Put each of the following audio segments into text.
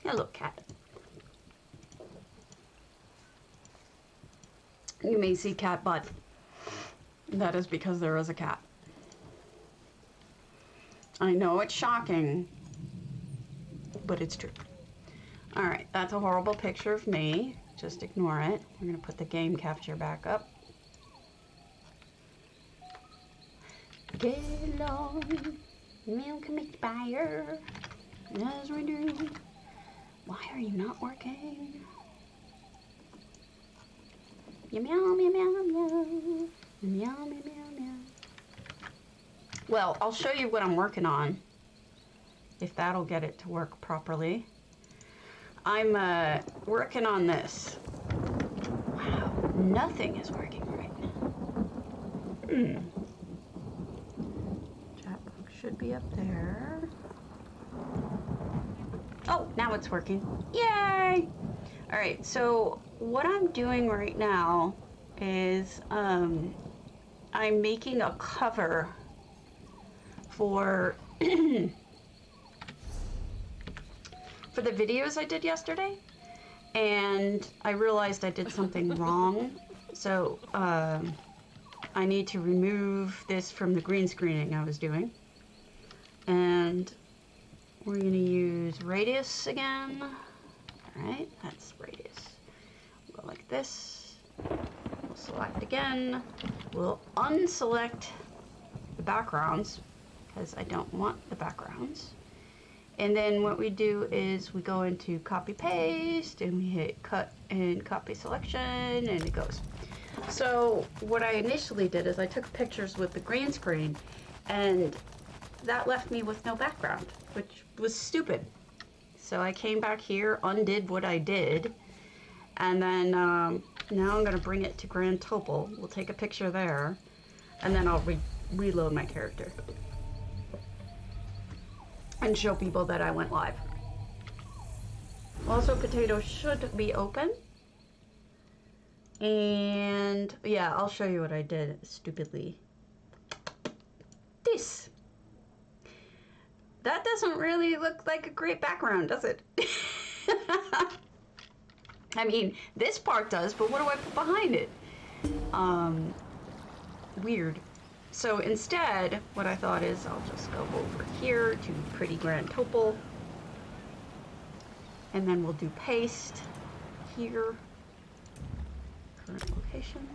Hello, cat. You may see cat butt. That is because there is a cat. I know it's shocking, but it's true. Alright, that's a horrible picture of me. Just ignore it. We're going to put the game capture back up. Get along, milk make fire, as we do. Why are you not working? Meow, meow, meow, meow, meow, meow, meow, meow, meow. Well, I'll show you what I'm working on, if that'll get it to work properly. I'm working on this. Wow, nothing is working right now. Chat box should be up there. Oh, now it's working. Yay! Alright, so what I'm doing right now is I'm making a cover for for the videos I did yesterday, and I realized I did something wrong, so I need to remove this from the green screening I was doing, and we're going to use radius again. Alright, that's radius. We'll go like this. We'll select again. We'll unselect the backgrounds because I don't want the backgrounds. And then what we do is we go into copy paste and we hit cut and copy selection and it goes. So what I initially did is I took pictures with the green screen and that left me with no background, which was stupid. So I came back here, undid what I did, and then now I'm going to bring it to Grand Topol. We'll take a picture there, and then I'll reload my character and show people that I went live. Also, Patio should be open. And yeah, I'll show you what I did stupidly. This. That doesn't really look like a great background, does it? I mean, this part does, but what do I put behind it? Weird. So instead, what I thought is I'll just go over here to Pretty Grand Topol. And then we'll do paste here. Current location.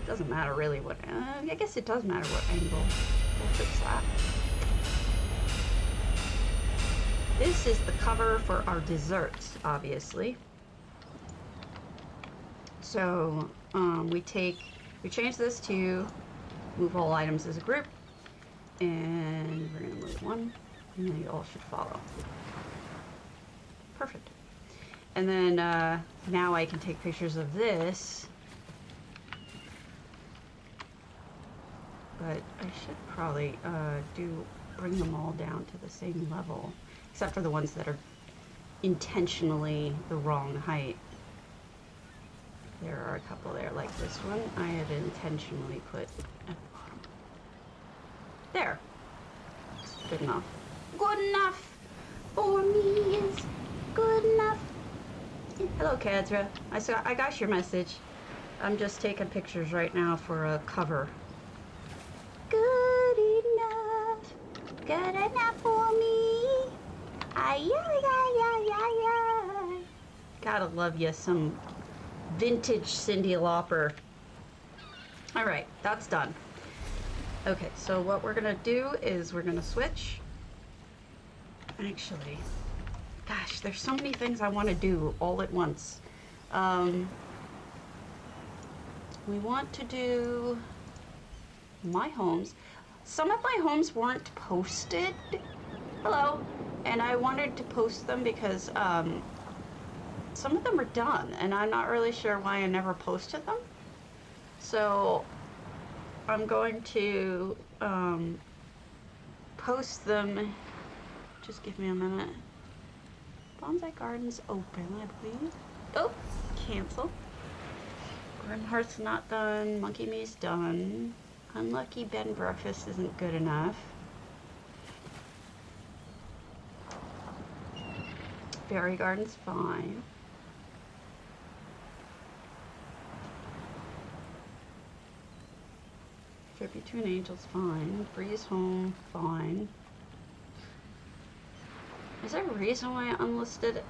Doesn't matter really what, I guess it does matter what angle. We'll fix that. This is the cover for our desserts, obviously. So we change this to move all items as a group, and we're gonna move one, and then you all should follow. Perfect. And then now I can take pictures of this, but I should probably bring them all down to the same level. Except for the ones that are intentionally the wrong height. There are a couple there, like this one. I had intentionally put at the bottom. There. Good enough. Good enough for me is good enough. Hello, Kadra. I got your message. I'm just taking pictures right now for a cover. Good enough. Good enough for me. Ay, ay, ay, ay, ay, ay. Gotta love you some vintage Cyndi Lauper. All right, that's done. Okay, so what we're gonna do is we're gonna switch. Actually, gosh, there's so many things I want to do all at once. We want to do my homes. Some of my homes weren't posted. Hello. And I wanted to post them because some of them are done, and I'm not really sure why I never posted them. So I'm going to post them. Just give me a minute. Bonsai Garden's open, I believe. Oh, cancel. Grim Heart's not done. Monkey Me's done. Unlucky Bed and Breakfast isn't good enough. Fairy Garden's fine. Tribute to an Angel's fine. Breeze Home, fine. Is there a reason why I unlisted it?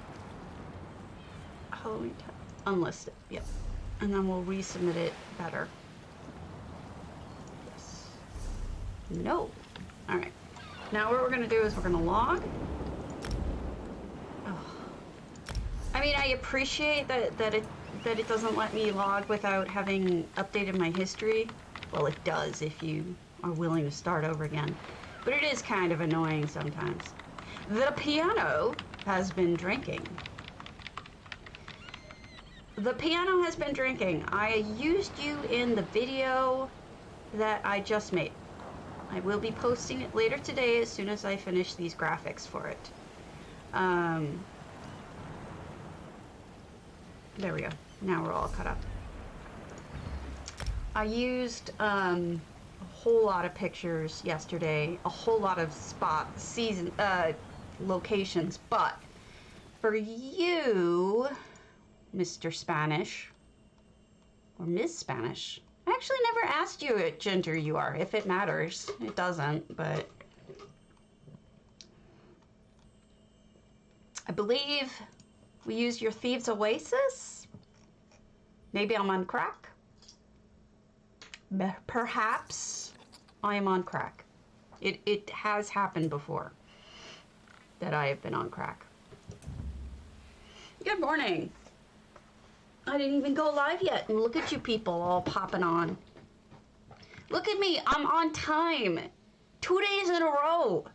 Halloween time. Unlisted, yep. And then we'll resubmit it better. Yes. No. Alright. Now what we're gonna do is we're gonna log. Oh. I mean, I appreciate that it doesn't let me log without having updated my history. Well, it does if you are willing to start over again. But it is kind of annoying sometimes. The piano has been drinking. The piano has been drinking. I used you in the video that I just made. I will be posting it later today as soon as I finish these graphics for it. There we go. Now we're all caught up. I used a whole lot of pictures yesterday, a whole lot of locations, but for you, Mr. Spanish, or Miss Spanish, I actually never asked you what gender you are, if it matters. It doesn't, but I believe we used your Thieves Oasis. Maybe I'm on crack. Perhaps I am on crack. It has happened before that I have been on crack. Good morning. I didn't even go live yet, and look at you people all popping on. Look at me, I'm on time. 2 days in a row.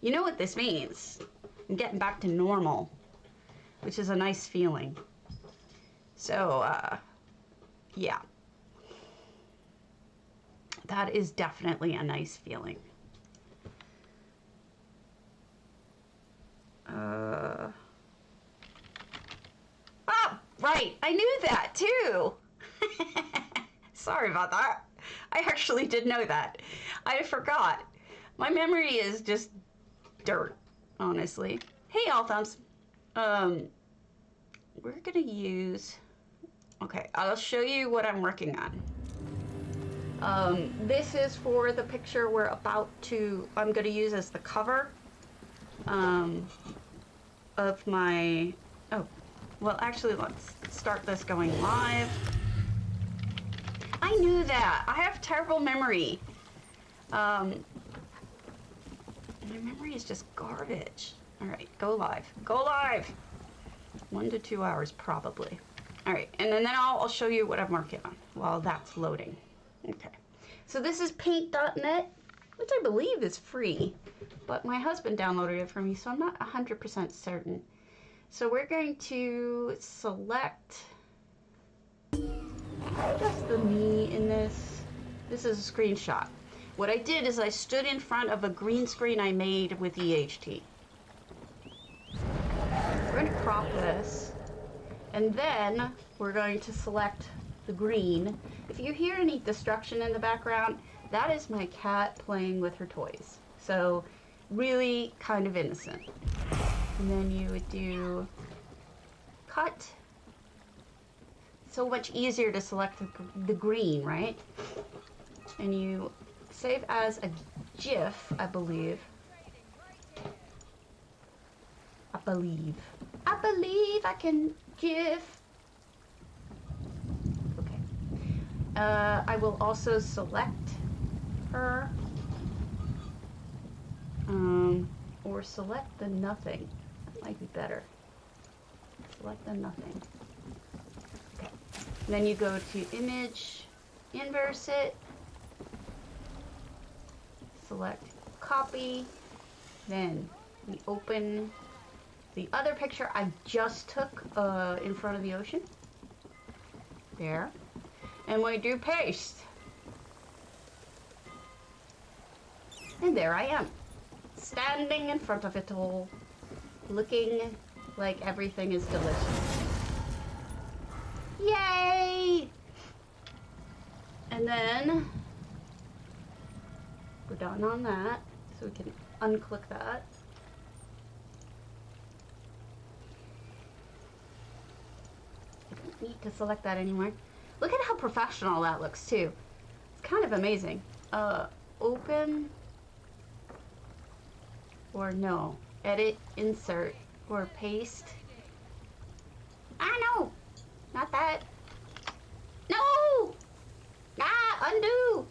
You know what this means. I'm getting back to normal, which is a nice feeling. So, yeah. That is definitely a nice feeling. Oh, right, I knew that too. Sorry about that. I actually did know that. I forgot. My memory is just dirt, honestly. Hey, All Thumbs. We're gonna use, okay, I'll show you what I'm working on. This is for the picture I'm gonna use as the cover, of my, oh, well, actually, let's start this going live. I knew that. I have terrible memory. My memory is just garbage. All right, go live. Go live. 1 to 2 hours, probably. All right, and then I'll show you what I'm working on while that's loading. Okay, so this is paint.net, which I believe is free, but my husband downloaded it for me, so I'm not 100% certain. So we're going to select just the me in this. This is a screenshot. What I did is I stood in front of a green screen I made with EHT. We're going to crop this, and then we're going to select the green. If you hear any destruction in the background, that is my cat playing with her toys. So really kind of innocent. And then you would do cut. So much easier to select the green, right? And you save as a GIF, I believe. I believe I can GIF. Okay. I will also select her. Or select the nothing. That might be better. Select the nothing. Okay. And then you go to image, inverse it, select copy, then we open the other picture I just took in front of the ocean. There. And we do paste. And there I am. Standing in front of it all, looking like everything is delicious. Yay! And then we're done on that, so we can unclick that. need to select that anymore. Look at how professional that looks too. It's kind of amazing. Open or no. Edit, insert, or paste. Ah, no! Not that. No! Ah, undo!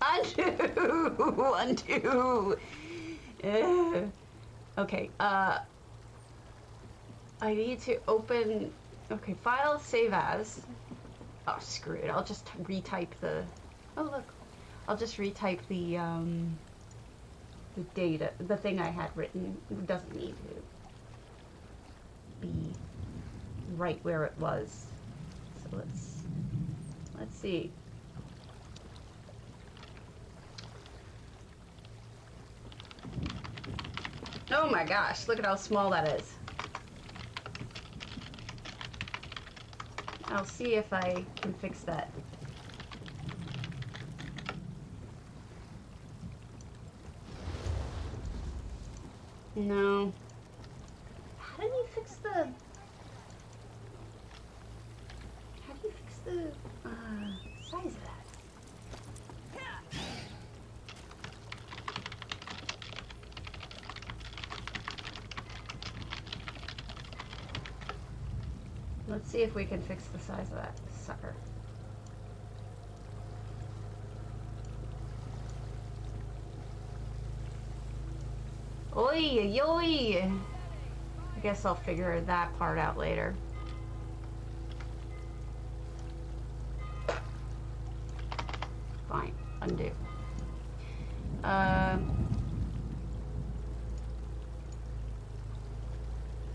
Undo! Undo! Okay, I need to open... Okay, file, save as. Oh, screw it. I'll just retype the... Oh, look. I'll just retype the data, the thing I had written. It doesn't need to be right where it was. So let's see. Oh my gosh, look at how small that is. I'll see if I can fix that. No. How do you fix the size of that? Let's see if we can fix the size of that sucker. Oi, yoy! I guess I'll figure that part out later. Fine, undo.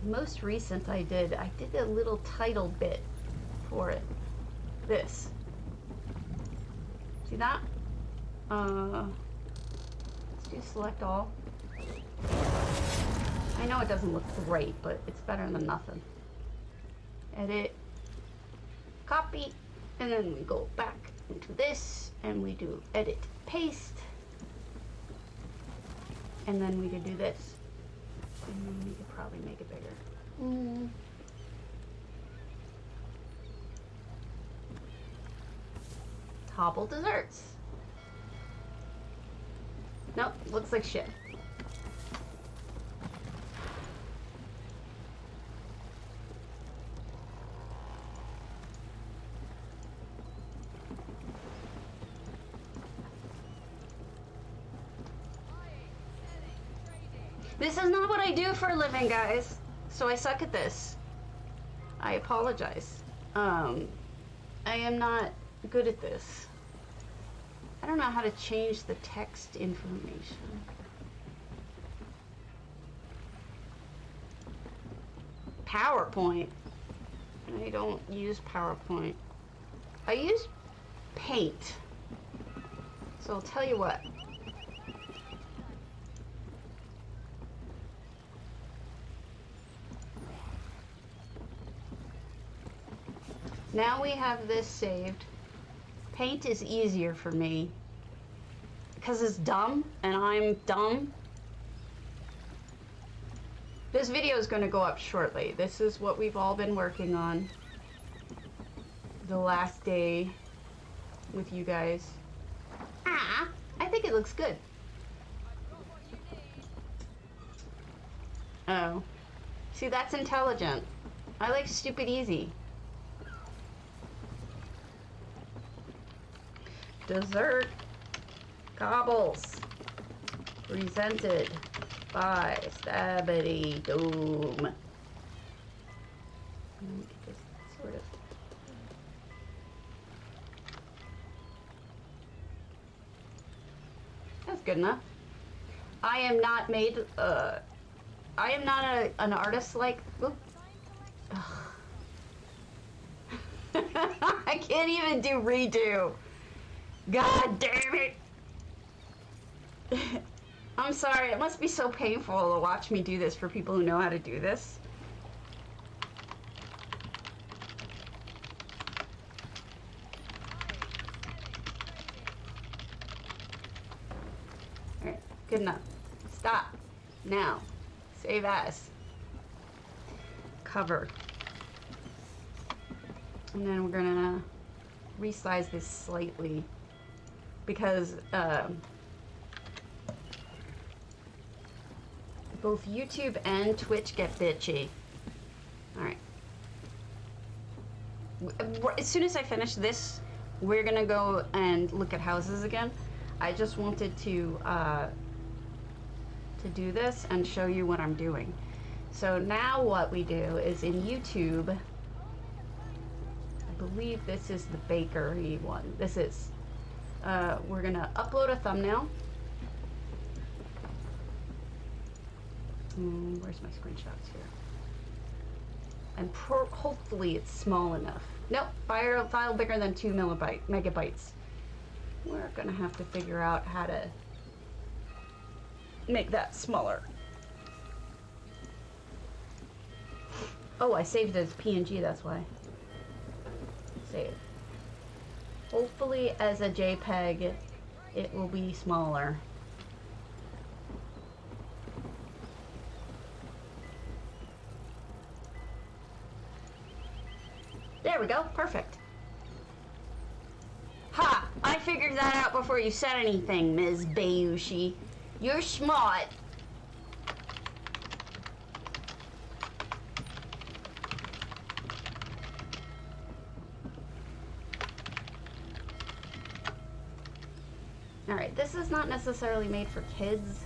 Most recent I did a little title bit for it. This. See that? Let's do select all. I know it doesn't look great, but it's better than nothing. Edit, copy, and then we go back into this, and we do edit, paste, and then we could do this. And then we could probably make it bigger. Hobble desserts. Nope, looks like shit. This is not what I do for a living, guys. So I suck at this. I apologize. I am not good at this. I don't know how to change the text information. PowerPoint. I don't use PowerPoint. I use Paint. So I'll tell you what. Now we have this saved. Paint is easier for me because it's dumb and I'm dumb. This video is going to go up shortly. This is what we've all been working on the last day with you guys. Ah, I think it looks good. Oh, see, that's intelligent. I like stupid easy. Dessert Gobbles presented by Stabity Doom. Just sort of. That's good enough. I am not made. I am not an artist like. I can't even do redo. God damn it! I'm sorry, it must be so painful to watch me do this for people who know how to do this. Alright, good enough. Stop. Now. Save as. cover. And then we're gonna resize this slightly because both YouTube and Twitch get bitchy. Alright. As soon as I finish this, we're gonna go and look at houses again. I just wanted to do this and show you what I'm doing. So now what we do is in YouTube, I believe this is the bakery one. This is, we're gonna upload a thumbnail. Where's my screenshots here? And hopefully it's small enough. Nope, file bigger than 2 megabytes. We're gonna have to figure out how to make that smaller. Oh, I saved it as PNG, that's why. Save. Hopefully as a JPEG, it will be smaller. There we go, perfect. Ha! I figured that out before you said anything, Ms. Bayushi. You're smart. Alright, this is not necessarily made for kids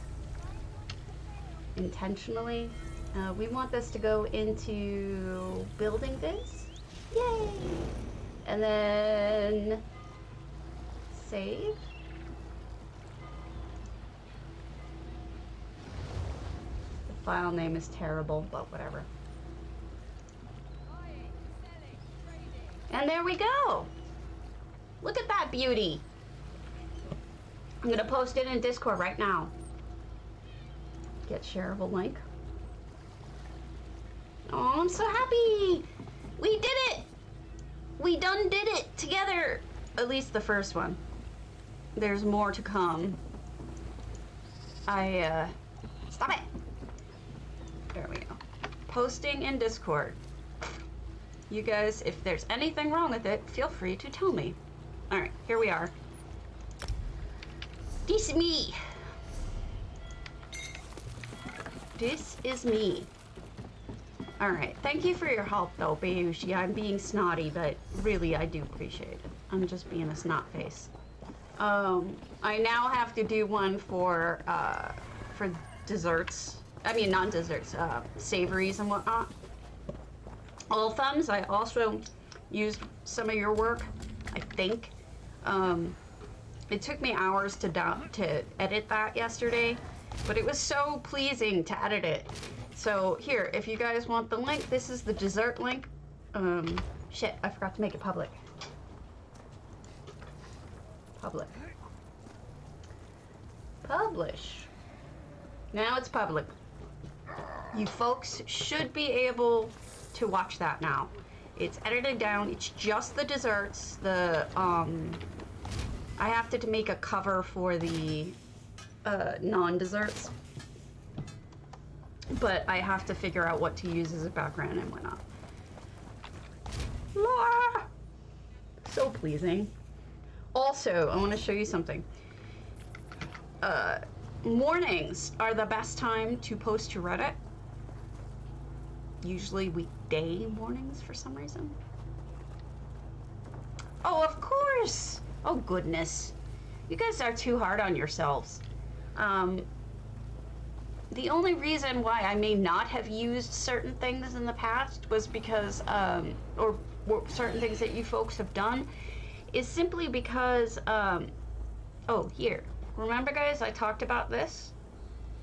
intentionally. We want this to go into building vids. Yay! And then save. The file name is terrible, but whatever. And there we go. Look at that beauty. I'm gonna post it in Discord right now. Get shareable link. Oh, I'm so happy. We did it! We done did it together! At least the first one. There's more to come. Stop it! There we go. Posting in Discord. You guys, if there's anything wrong with it, feel free to tell me. Alright, here we are. This is me! This is me. Alright, thank you for your help though, Bayushi. I'm being snotty, but really I do appreciate it. I'm just being a snot face. I now have to do one for desserts. I mean, not desserts, savories and whatnot. All thumbs, I also used some of your work, I think. It took me hours to edit that yesterday, but it was so pleasing to edit it. So here, if you guys want the link, this is the dessert link. Shit, I forgot to make it public. Public. Publish. Now it's public. You folks should be able to watch that now. It's edited down. It's just the desserts. The I have to make a cover for the non-desserts. But I have to figure out what to use as a background and whatnot. Ah, so pleasing. Also, I want to show you something. Mornings are the best time to post to Reddit. Usually weekday mornings for some reason. Oh, of course! Oh, goodness. You guys are too hard on yourselves. The only reason why I may not have used certain things in the past was because, or certain things that you folks have done, is simply because, oh, here. Remember, guys, I talked about this?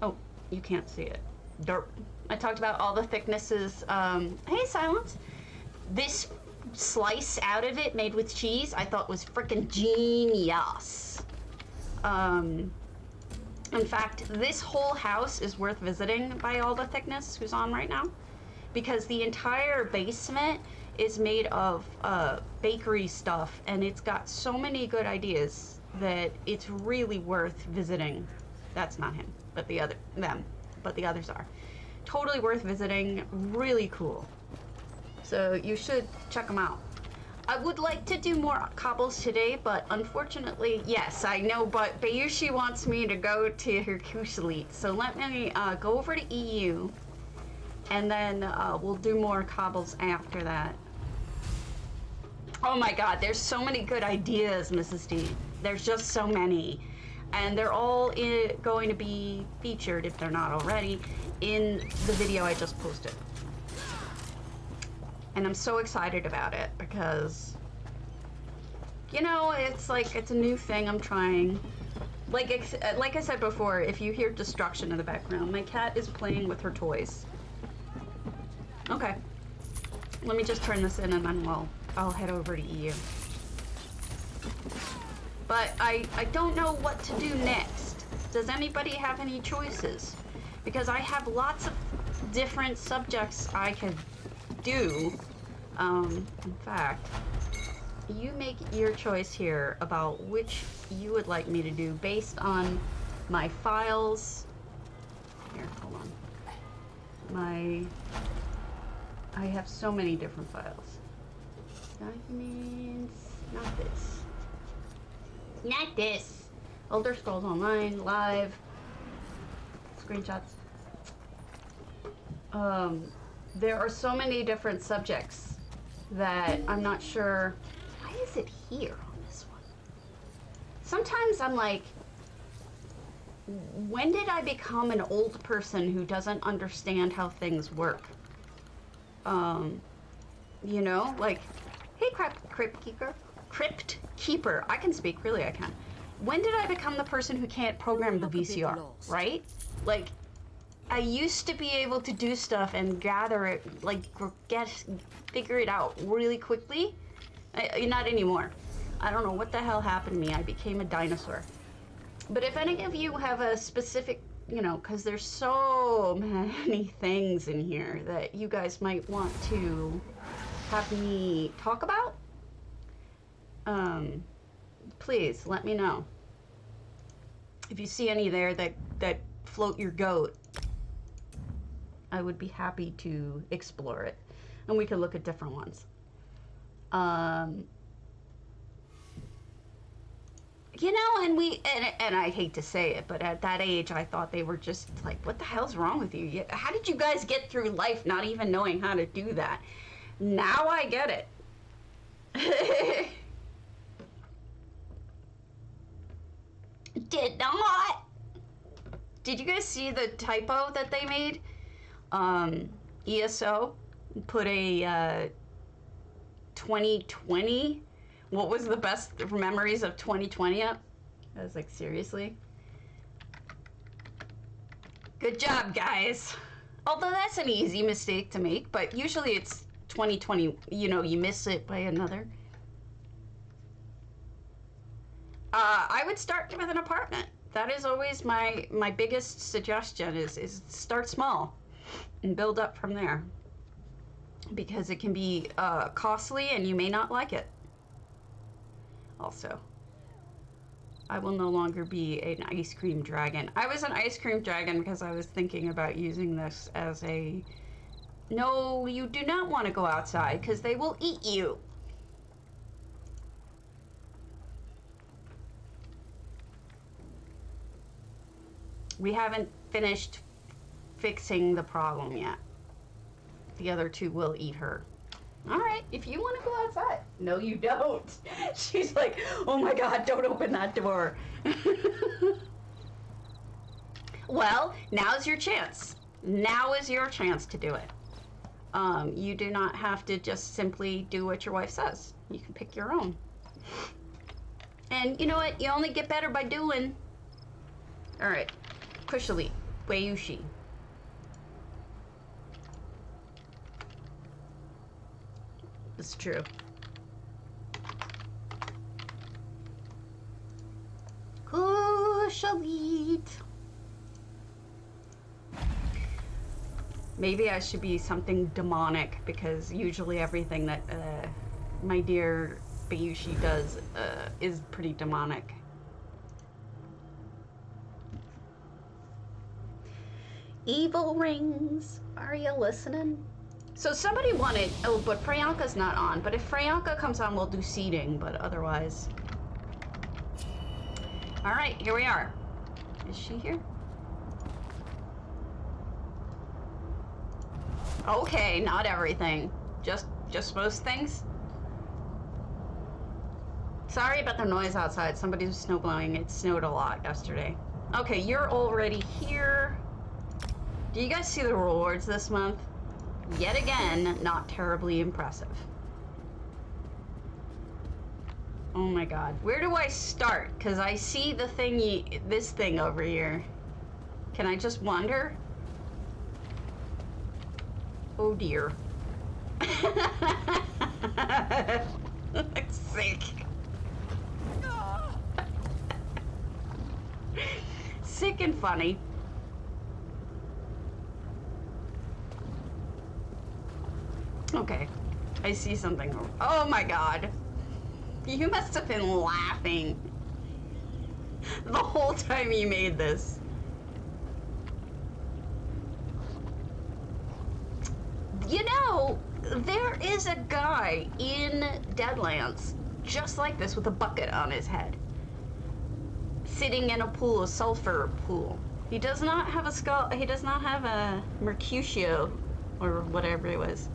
Oh, you can't see it. Derp. I talked about all the thicknesses. Hey, Silence. This slice out of it made with cheese I thought was freaking genius. In fact, this whole house is worth visiting by all the thickness who's on right now, because the entire basement is made of bakery stuff, and it's got so many good ideas that it's really worth visiting. That's not him, but the others are. totally worth visiting, really cool. So you should check them out. I would like to do more cobbles today, but unfortunately, yes, I know, but Bayushi wants me to go to her Kusalit. So let me go over to EU, and then we'll do more cobbles after that. Oh my god, there's so many good ideas, Mrs. D. There's just so many. And they're all going to be featured, if they're not already, in the video I just posted. And I'm so excited about it because, you know, it's like, it's a new thing I'm trying. Like I said before, if you hear destruction in the background, my cat is playing with her toys. Okay. Let me just turn this in and then I'll head over to EU. But I don't know what to do next. Does anybody have any choices? Because I have lots of different subjects I could do. In fact, you make your choice here about which you would like me to do based on my files. Here, hold on. I have so many different files. Documents, not this. Not this. Elder Scrolls Online, live, screenshots. There are so many different subjects that I'm not sure. Why is it here on this one? Sometimes I'm like, when did I become an old person who doesn't understand how things work? You know, like, hey, Crypt Keeper. I can speak, really, I can. When did I become the person who can't program the VCR, right? Like, I used to be able to do stuff and gather it, like, figure it out really quickly. Not anymore. I don't know what the hell happened to me. I became a dinosaur. But if any of you have a specific, you know, because there's so many things in here that you guys might want to have me talk about, please let me know. If you see any there that float your goat, I would be happy to explore it, and we could look at different ones. You know, and I hate to say it, but at that age, I thought they were just like, what the hell's wrong with you? How did you guys get through life not even knowing how to do that? Now I get it. Did not. Did you guys see the typo that they made? ESO put a 2020. What was the best memories of 2020 up? I was like, seriously? Good job, guys. Although that's an easy mistake to make, but usually it's 2020, you know, you miss it by another. I would start with an apartment. That is always my biggest suggestion is start small and build up from there. Because it can be costly and you may not like it. Also, I will no longer be an ice cream dragon. I was an ice cream dragon because I was thinking about using this as a... No, you do not want to go outside because they will eat you. We haven't finished fixing the problem yet. The other two will eat her. All right, if you want to go outside. No, you don't. She's like, oh my God, don't open that door. Well, now's your chance. Now is your chance to do it. You do not have to just simply do what your wife says. You can pick your own. And you know what? You only get better by doing. All right, Kushali, Bayushi. It's true. Kushalit. Maybe I should be something demonic because usually everything that my dear Bayushi does is pretty demonic. Evil rings, are you listening? So somebody wanted, oh, but Priyanka's not on. But if Priyanka comes on, we'll do seating, but otherwise. All right, here we are. Is she here? Okay, not everything. Just most things. Sorry about the noise outside. Somebody was snow blowing. It snowed a lot yesterday. Okay, you're already here. Do you guys see the rewards this month? Yet again, not terribly impressive. Oh my god. Where do I start? Because I see the thingy, this thing over here. Can I just wander? Oh dear. I'm sick. Sick and funny. Okay, I see something. Oh my god. You must have been laughing the whole time you made this. You know, there is a guy in Deadlands just like this with a bucket on his head, sitting in a pool, a sulfur pool. He does not have a skull, he does not have a Mercutio or whatever it was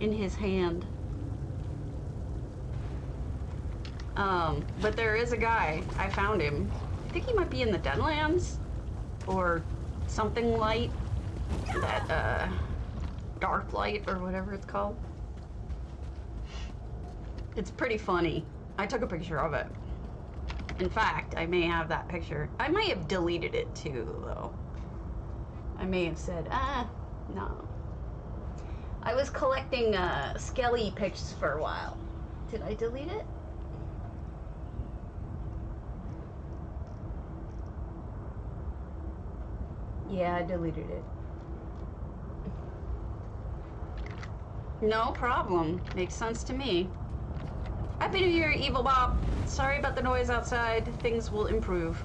in his hand. But there is a guy, I found him. I think he might be in the Deadlands or something light, that dark light or whatever it's called. It's pretty funny. I took a picture of it. In fact, I may have that picture. I might have deleted it too, though. I may have said, no. I was collecting Skelly pics for a while. Did I delete it? Yeah, I deleted it. No problem. Makes sense to me. Happy New Year, Evil Bob. Sorry about the noise outside. Things will improve.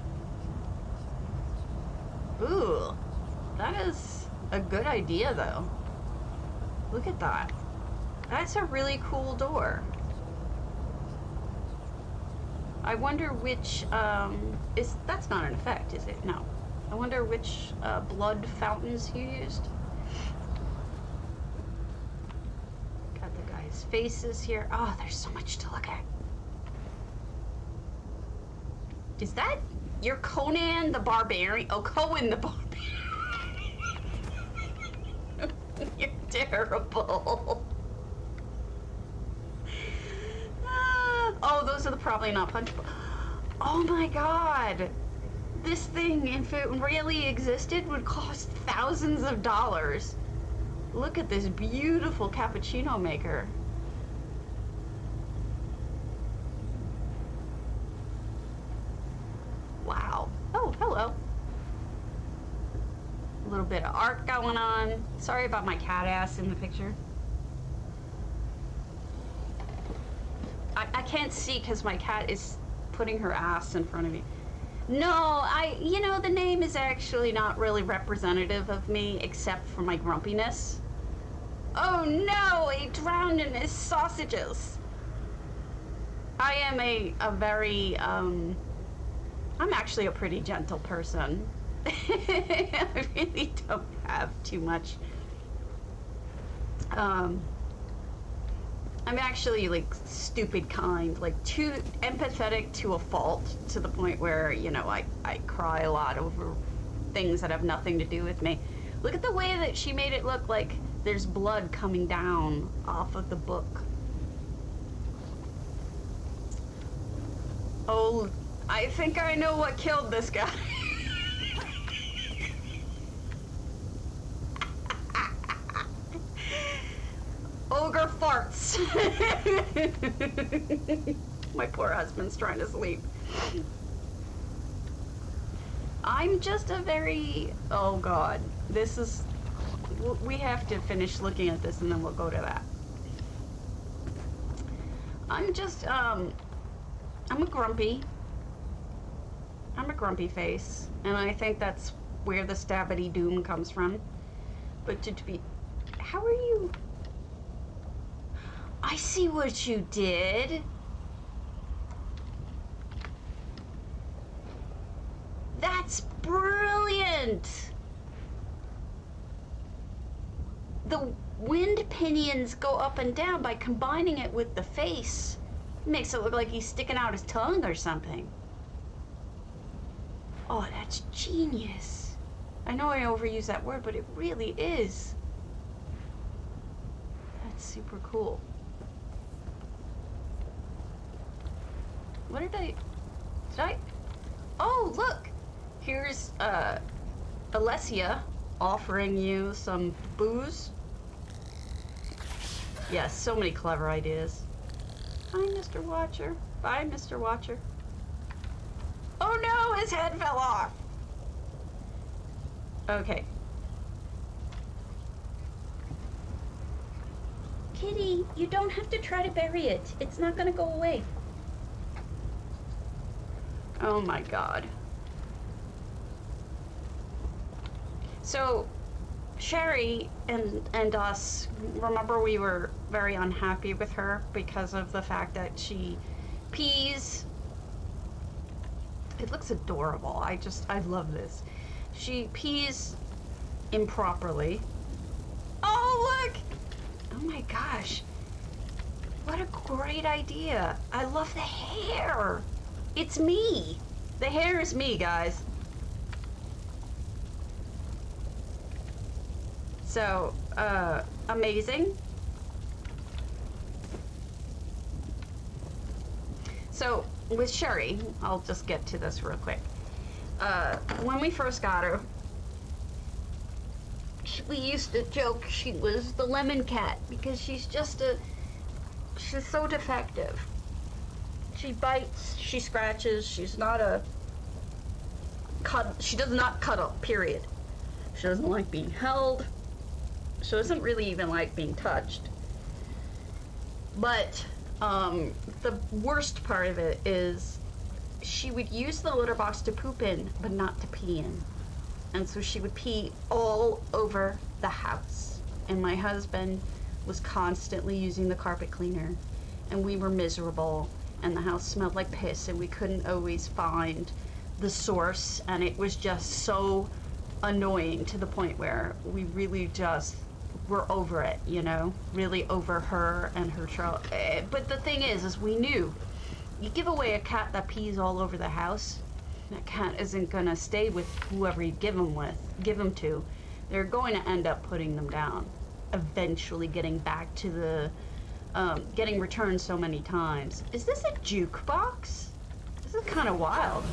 Ooh, that is a good idea, though. Look at that. That's a really cool door. I wonder which, that's not an effect, is it? No. I wonder which blood fountains you used. Got the guys' faces here. Oh, there's so much to look at. Is that your Conan the Barbarian? Oh, Cohen the Barbarian. You're terrible. Oh, those are probably not punchable. Oh my god. This thing, if it really existed, would cost thousands of dollars. Look at this beautiful cappuccino maker. Wow. Oh, hello. A little bit of art going on. Sorry about my cat ass in the picture. I can't see because my cat is putting her ass in front of me. No, you know, the name is actually not really representative of me except for my grumpiness. Oh no, he drowned in his sausages. I am a very, I'm actually a pretty gentle person. I really don't have too much. I'm actually like stupid kind, like too empathetic to a fault, to the point where, you know, I cry a lot over things that have nothing to do with me. Look at the way that she made it look like there's blood coming down off of the book. Oh, I think I know what killed this guy. Ogre farts. My poor husband's trying to sleep. I'm just a very, oh god, this is, we have to finish looking at this and then we'll go to that. I'm just, I'm a grumpy face, and I think that's where the stabbity doom comes from. But to be... How are you... I see what you did. That's brilliant. The wind pinions go up and down by combining it with the face. It makes it look like he's sticking out his tongue or something. Oh, that's genius. I know I overuse that word, but it really is. That's super cool. What did I... Oh, look! Here's, Alessia offering you some booze. Yes, so many clever ideas. Bye, Mr. Watcher. Bye, Mr. Watcher. Oh no, his head fell off! Okay. Kitty, you don't have to try to bury it. It's not gonna go away. Oh my god. So, Sherry and us, remember we were very unhappy with her because of the fact that she pees. It looks adorable. I love this. She pees improperly. Oh, look! Oh my gosh. What a great idea. I love the hair. It's me. The hair is me, guys. So, amazing. So, with Sherry, I'll just get to this real quick. When we first got her, we used to joke she was the lemon cat because she's so defective. She bites, she scratches, she does not cuddle, period. She doesn't like being held. She doesn't really even like being touched. But the worst part of it is she would use the litter box to poop in, but not to pee in. And so she would pee all over the house. And my husband was constantly using the carpet cleaner, and we were miserable, and the house smelled like piss, and we couldn't always find the source, and it was just so annoying to the point where we really just were over it, you know, really over her and her child. But the thing is we knew you give away a cat that pees all over the house, that cat isn't gonna stay with whoever you give them to. They're going to end up putting them down, eventually getting back to the getting returned so many times. Is this a jukebox? This is kind of wild.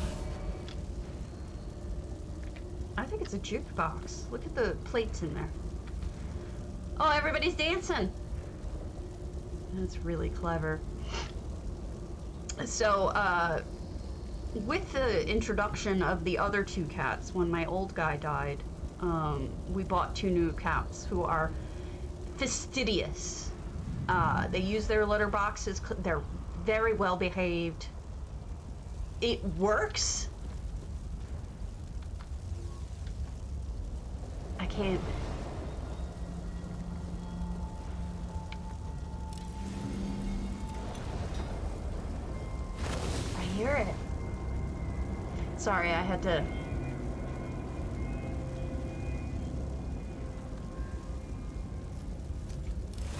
I think it's a jukebox. Look at the plates in there. Oh, everybody's dancing. That's really clever. So, with the introduction of the other two cats, when my old guy died, we bought two new cats who are fastidious. They use their litter boxes. They're very well behaved. It works. I can't. I hear it. Sorry, I had to.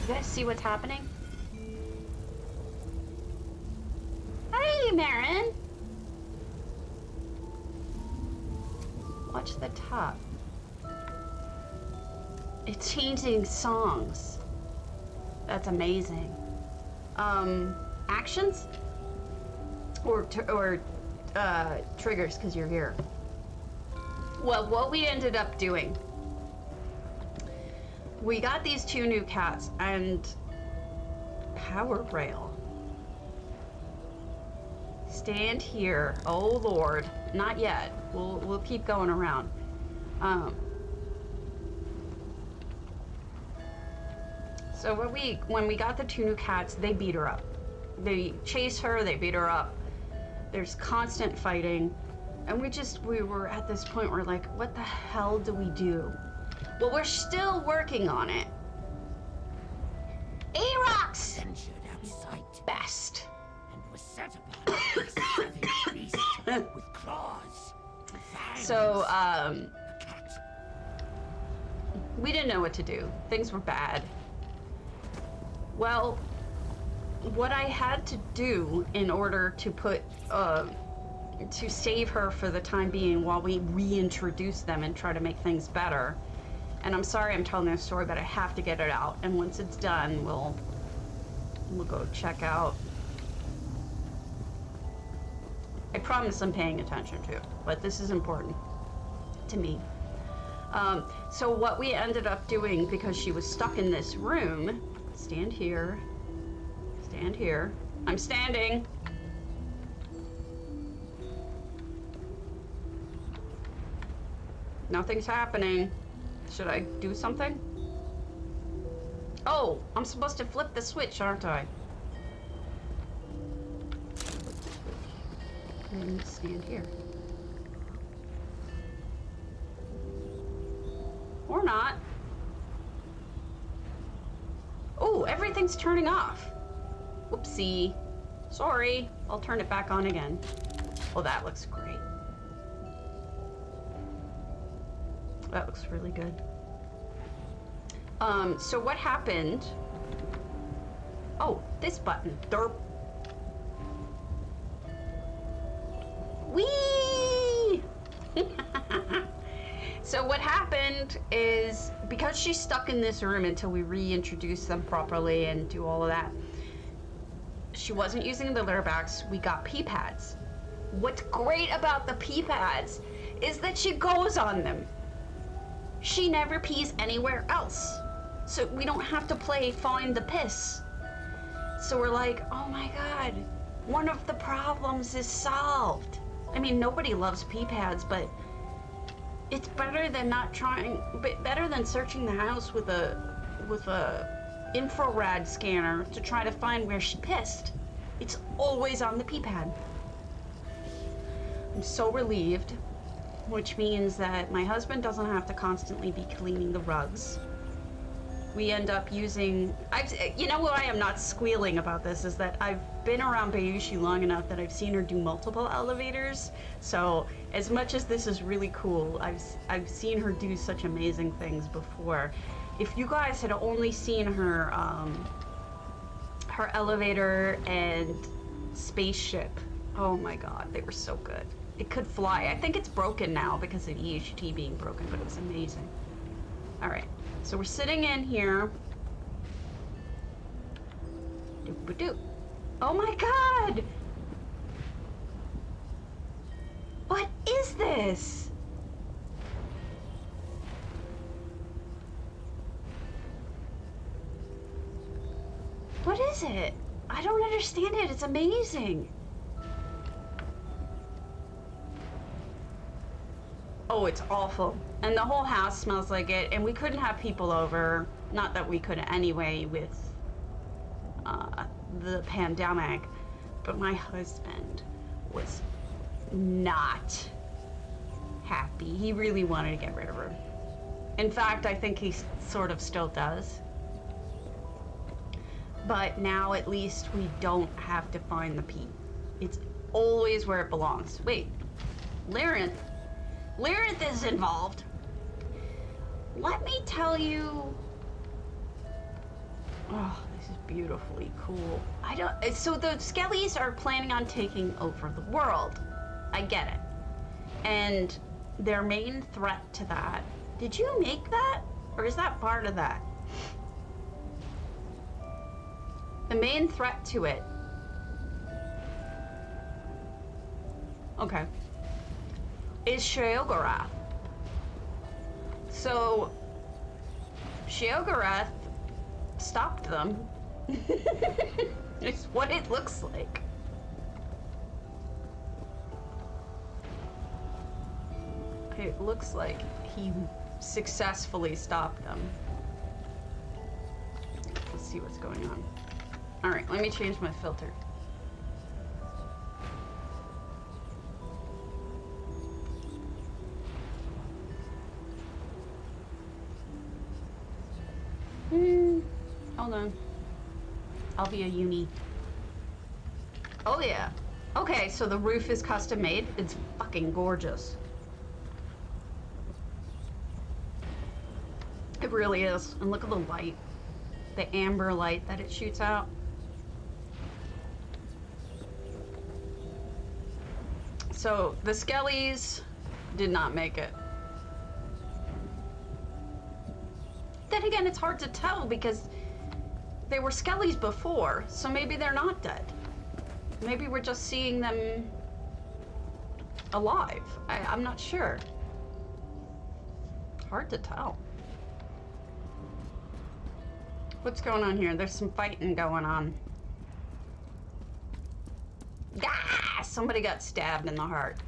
You guys see what's happening? Hey, Marin! Watch the top. It's changing songs. That's amazing. Actions? Or triggers, because you're here. Well, what we ended up doing, we got these two new cats and power rail. Stand here. Oh Lord, not yet. We'll keep going around. So when we got the two new cats, they beat her up. They chase her, they beat her up. There's constant fighting. And we were at this point where like, what the hell do we do? Well, we're still working on it. A-Rocks! Ventured outside Best. and was set upon a savage beast with claws. Fangs, So, a cat. we didn't know what to do. Things were bad. Well, what I had to do in order to put, to save her for the time being while we reintroduce them and try to make things better. And I'm sorry I'm telling this story, but I have to get it out. And once it's done, we'll go check out. I promise I'm paying attention to, but this is important to me. So what we ended up doing, because she was stuck in this room, stand here, stand here. I'm standing. Nothing's happening. Should I do something? Oh, I'm supposed to flip the switch, aren't I? And stand here. Or not. Oh, everything's turning off. Whoopsie. Sorry. I'll turn it back on again. Oh, that looks great. That looks really good. So what happened? Oh, this button. Derp. Whee! So what happened is, because she's stuck in this room until we reintroduce them properly and do all of that, she wasn't using the litter bags. We got pee pads. What's great about the pee pads is that she goes on them. She never pees anywhere else. So we don't have to play find the piss. So we're like, oh my God, one of the problems is solved. I mean, nobody loves pee pads, but it's better than not trying, but better than searching the house with a infrared scanner to try to find where she pissed. It's always on the pee pad. I'm so relieved. Which means that my husband doesn't have to constantly be cleaning the rugs. We end up using, you know why I'm not squealing about this is that I've been around Bayushi long enough that I've seen her do multiple elevators. So as much as this is really cool, I've seen her do such amazing things before. If you guys had only seen her, her elevator and spaceship, oh my God, they were so good. It could fly. I think it's broken now because of EHT being broken, but it was amazing. All right, so we're sitting in here. Doop-a-doop. Oh my God! What is this? What is it? I don't understand it. It's amazing. Oh, it's awful. And the whole house smells like it, and we couldn't have people over. Not that we could anyway with the pandemic, but my husband was not happy. He really wanted to get rid of her. In fact, I think he sort of still does. But now at least we don't have to find the pee. It's always where it belongs. Wait, Lilith is involved. Let me tell you. Oh, this is beautifully cool. So the Skellies are planning on taking over the world. I get it. And their main threat to that. Did you make that? Or is that part of that? The main threat to it. Okay. Is Sheogorath. So Sheogorath stopped them. It's what it looks like. It looks like he successfully stopped them. Let's see what's going on. All right, let me change my filter. Hold on. I'll be a uni. Oh yeah. Okay, so the roof is custom made. It's fucking gorgeous. It really is. And look at the light. The amber light that it shoots out. So the Skellies did not make it. Then again, it's hard to tell because they were Skellies before, so maybe they're not dead. Maybe we're just seeing them alive. I'm not sure. Hard to tell. What's going on here? There's some fighting going on. Ah! Somebody got stabbed in the heart.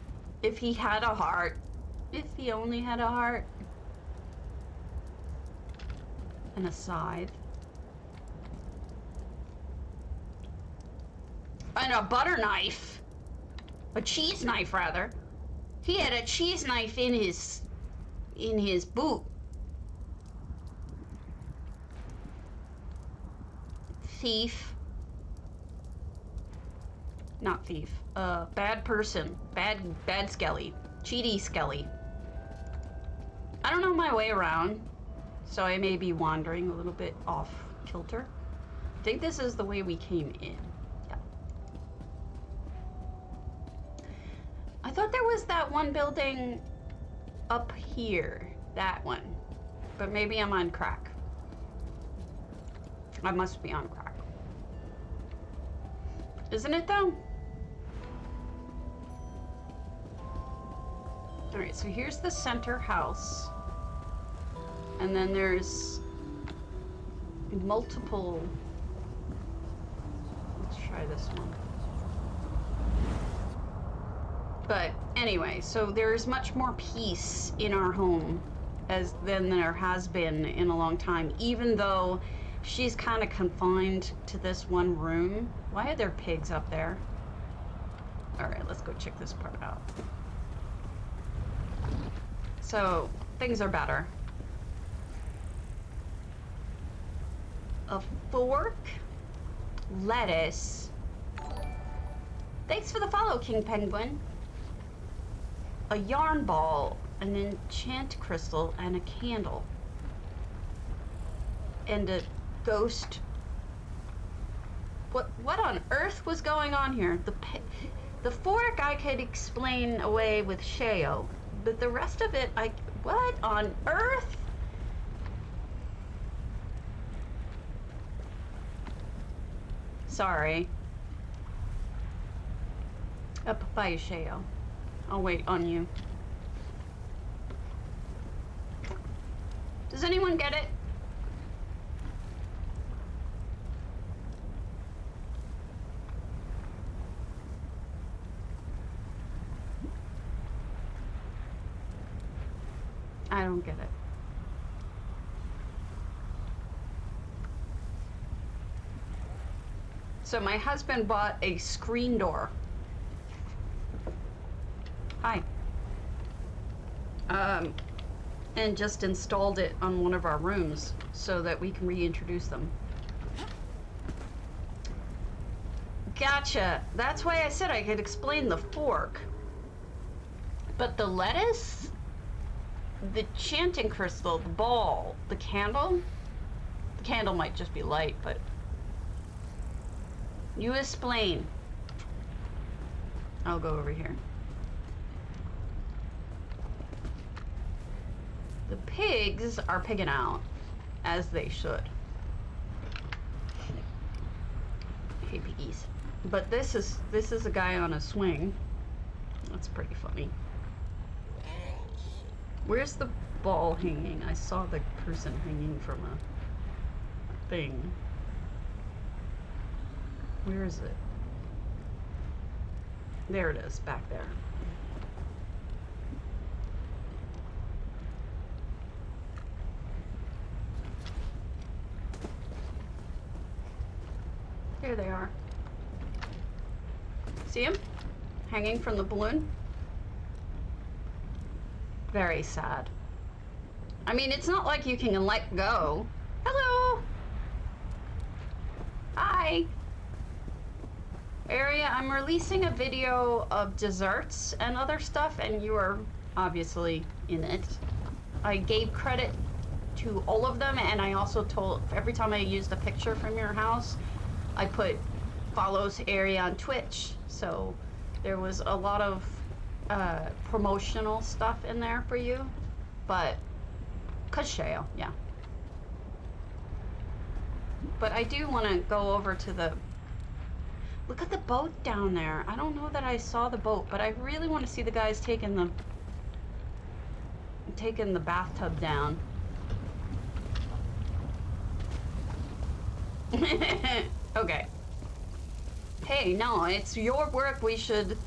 If he had a heart. If he only had a heart. And a scythe. And a butter knife. A cheese knife, rather. He had a cheese knife in his boot. Thief. Not thief. Bad person. Bad Skelly. Cheaty Skelly. I don't know my way around, so I may be wandering a little bit off kilter. I think this is the way we came in. Yeah. I thought there was that one building up here. That one. But maybe I'm on crack. I must be on crack. Isn't it though? Alright, so here's the center house. And then there's multiple. Let's try this one. But anyway, so there's much more peace in our home than there has been in a long time, even though she's kind of confined to this one room. Why are there pigs up there? Alright, let's go check this part out. So, things are better. A fork, lettuce. Thanks for the follow, King Penguin. A yarn ball, an enchant crystal, and a candle. And a ghost. What on earth was going on here? The fork I could explain away with Sheo, but the rest of it, what on earth? Sorry. A papaya Sheo. I'll wait on you. Does anyone get it? I don't get it. So my husband bought a screen door. Hi. And just installed it on one of our rooms so that we can reintroduce them. Gotcha. That's why I said I could explain the fork. But the lettuce, the chanting crystal, the ball, the candle might just be light, but you explain. I'll go over here. The pigs are pigging out, as they should. Hey piggies. But this is a guy on a swing. That's pretty funny. Where's the ball hanging? I saw the person hanging from a thing. Where is it? There it is, back there. Here they are. See him? Hanging from the balloon? Very sad. I mean, it's not like you can let go. Hello! Hi. Area, I'm releasing a video of desserts and other stuff, and you are obviously in it. I gave credit to all of them, and I also told, every time I used a picture from your house, I put follows Area on Twitch. So there was a lot of promotional stuff in there for you, but cause Shayo, yeah. But I do want to go over to the, look at the boat down there. I don't know that I saw the boat, but I really want to see the guys taking the bathtub down. Okay. Hey, no, it's your work. We should.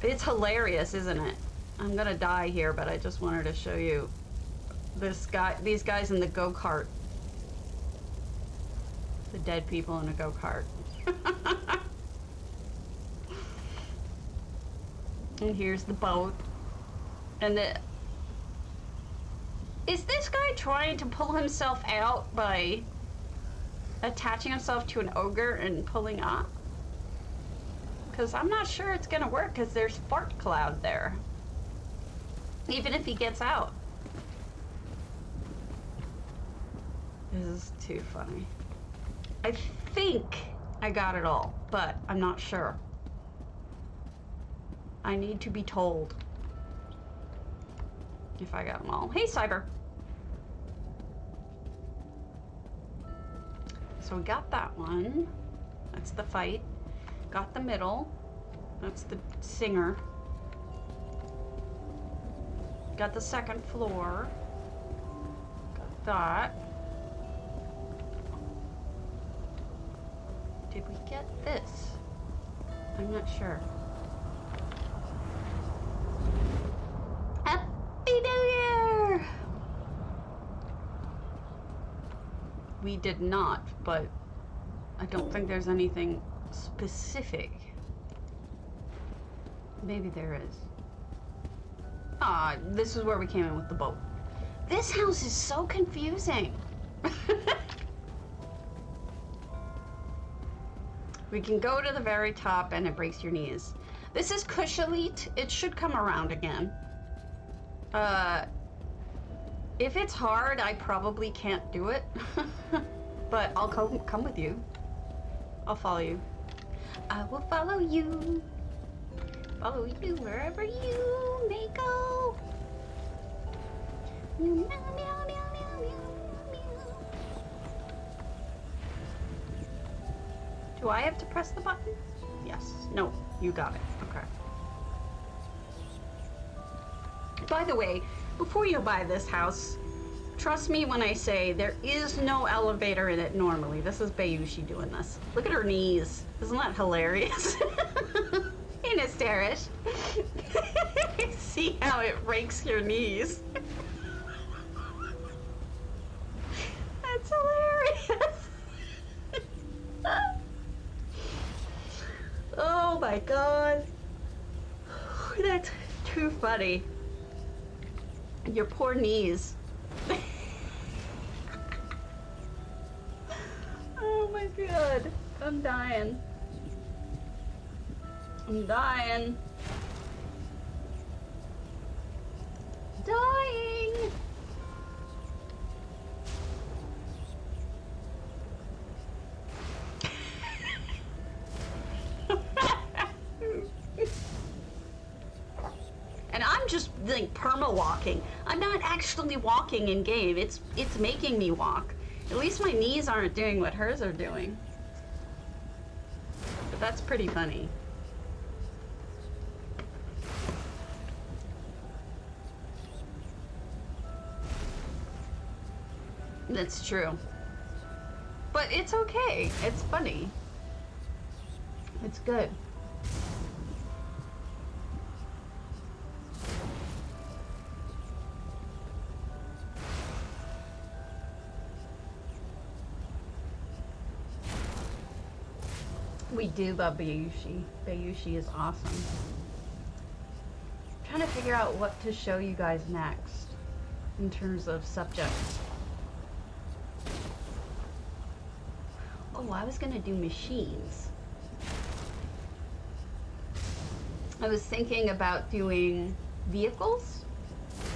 It's hilarious, isn't it? I'm gonna die here, but I just wanted to show you these guys in the go-kart. The dead people in a go-kart. And here's the boat. And is this guy trying to pull himself out by attaching himself to an ogre and pulling up? Because I'm not sure it's gonna work, because there's fart cloud there. Even if he gets out. This is too funny. I think I got it all, but I'm not sure. I need to be told if I got them all. Hey, Cyber. So we got that one. That's the fight. Got the middle. That's the singer. Got the second floor. Got that. Did we get this? I'm not sure. Happy New Year! We did not, but I don't think there's anything specific. Maybe there is. Ah, this is where we came in with the boat. This house is so confusing. We can go to the very top and it breaks your knees. This is Kushalit. It should come around again. If it's hard, I probably can't do it. But I'll come with you. I'll follow you. I will follow you. Follow you wherever you may go. Meow, meow, meow, meow, meow, meow, meow. Do I have to press the button? Yes. No, you got it. Okay. By the way, before you buy this house, trust me when I say there is no elevator in it normally. This is Bayushi doing this. Look at her knees. Isn't that hilarious? Ain't it, Starish? See how it rakes your knees? That's hilarious. Oh my god. That's too funny. Your poor knees. Oh my god. I'm dying. I'm dying. Dying. And I'm just like perma walking. I'm not actually walking in game. It's making me walk. At least my knees aren't doing what hers are doing. But that's pretty funny. That's true. But it's okay. It's funny. It's good. We do love Bayushi. Bayushi is awesome. I'm trying to figure out what to show you guys next in terms of subjects. Oh, I was gonna do machines. I was thinking about doing vehicles.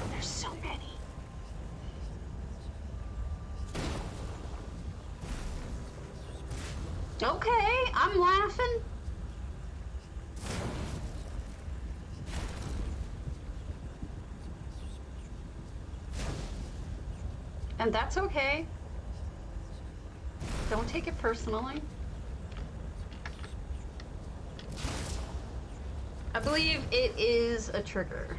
There's so many. Okay, I'm laughing. And that's okay. Don't take it personally. I believe it is a trigger.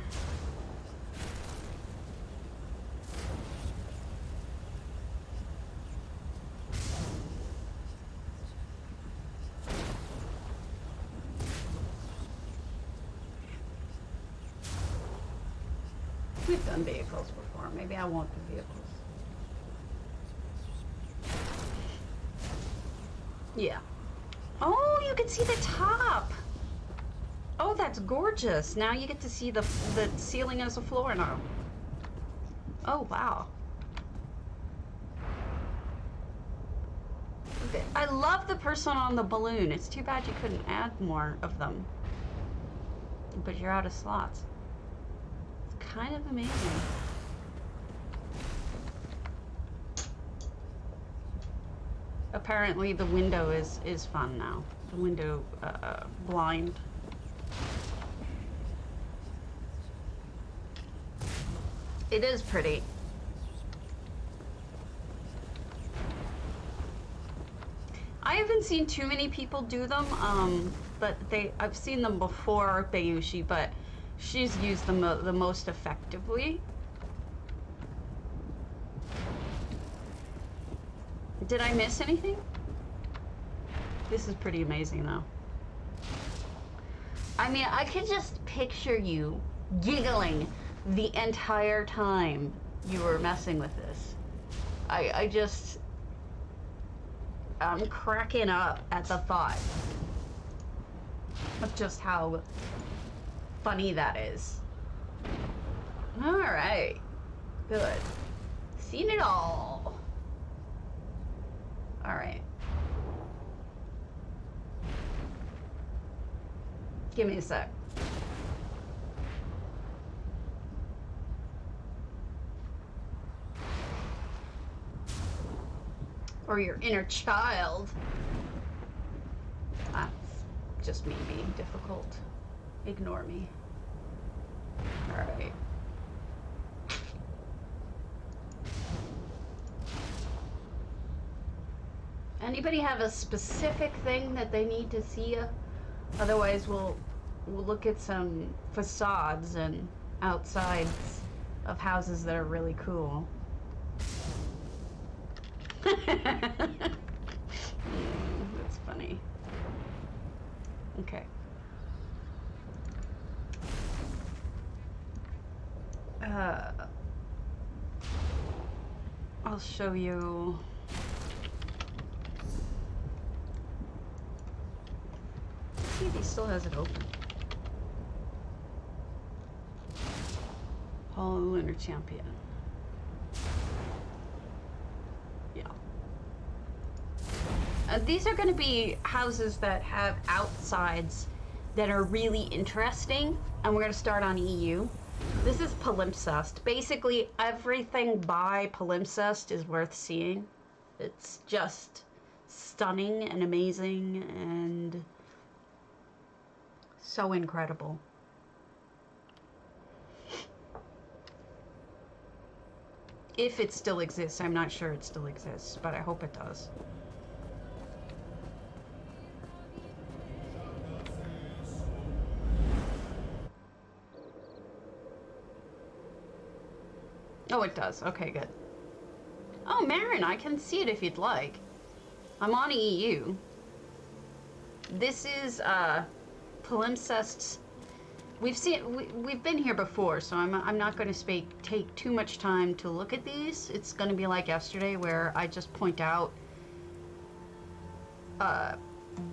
We've done vehicles before. Maybe I won't do vehicles. Yeah. Oh, you can see the top. Oh, that's gorgeous. Now you get to see the ceiling as a floor now. Oh, wow. I love the person on the balloon. It's too bad you couldn't add more of them. But you're out of slots. It's kind of amazing. Apparently the window is fun now. The window blind. It is pretty. I haven't seen too many people do them, but I've seen them before Bayushi, but she's used them the most effectively. Did I miss anything? This is pretty amazing though. I mean, I could just picture you giggling the entire time you were messing with this. I'm cracking up at the thought of just how funny that is. All right, good. Seen it all. All right. Give me a sec. Or your inner child. That's just me being difficult. Ignore me. All right. Anybody have a specific thing that they need to see? Otherwise, we'll look at some facades and outsides of houses that are really cool. That's funny. Okay. I'll show you. Let's see if he still has it open. Hall of Lunar Champion. Yeah. These are going to be houses that have outsides that are really interesting, and we're going to start on EU. This is Palimpsest. Basically, everything by Palimpsest is worth seeing. It's just stunning and amazing and so incredible. If it still exists, I'm not sure it still exists, but I hope it does. Oh, it does. Okay, good. Oh, Marin, I can see it if you'd like. I'm on EU. This is Palimpsest's. We've been here before, so I'm not going to take too much time to look at these. It's going to be like yesterday, where I just point out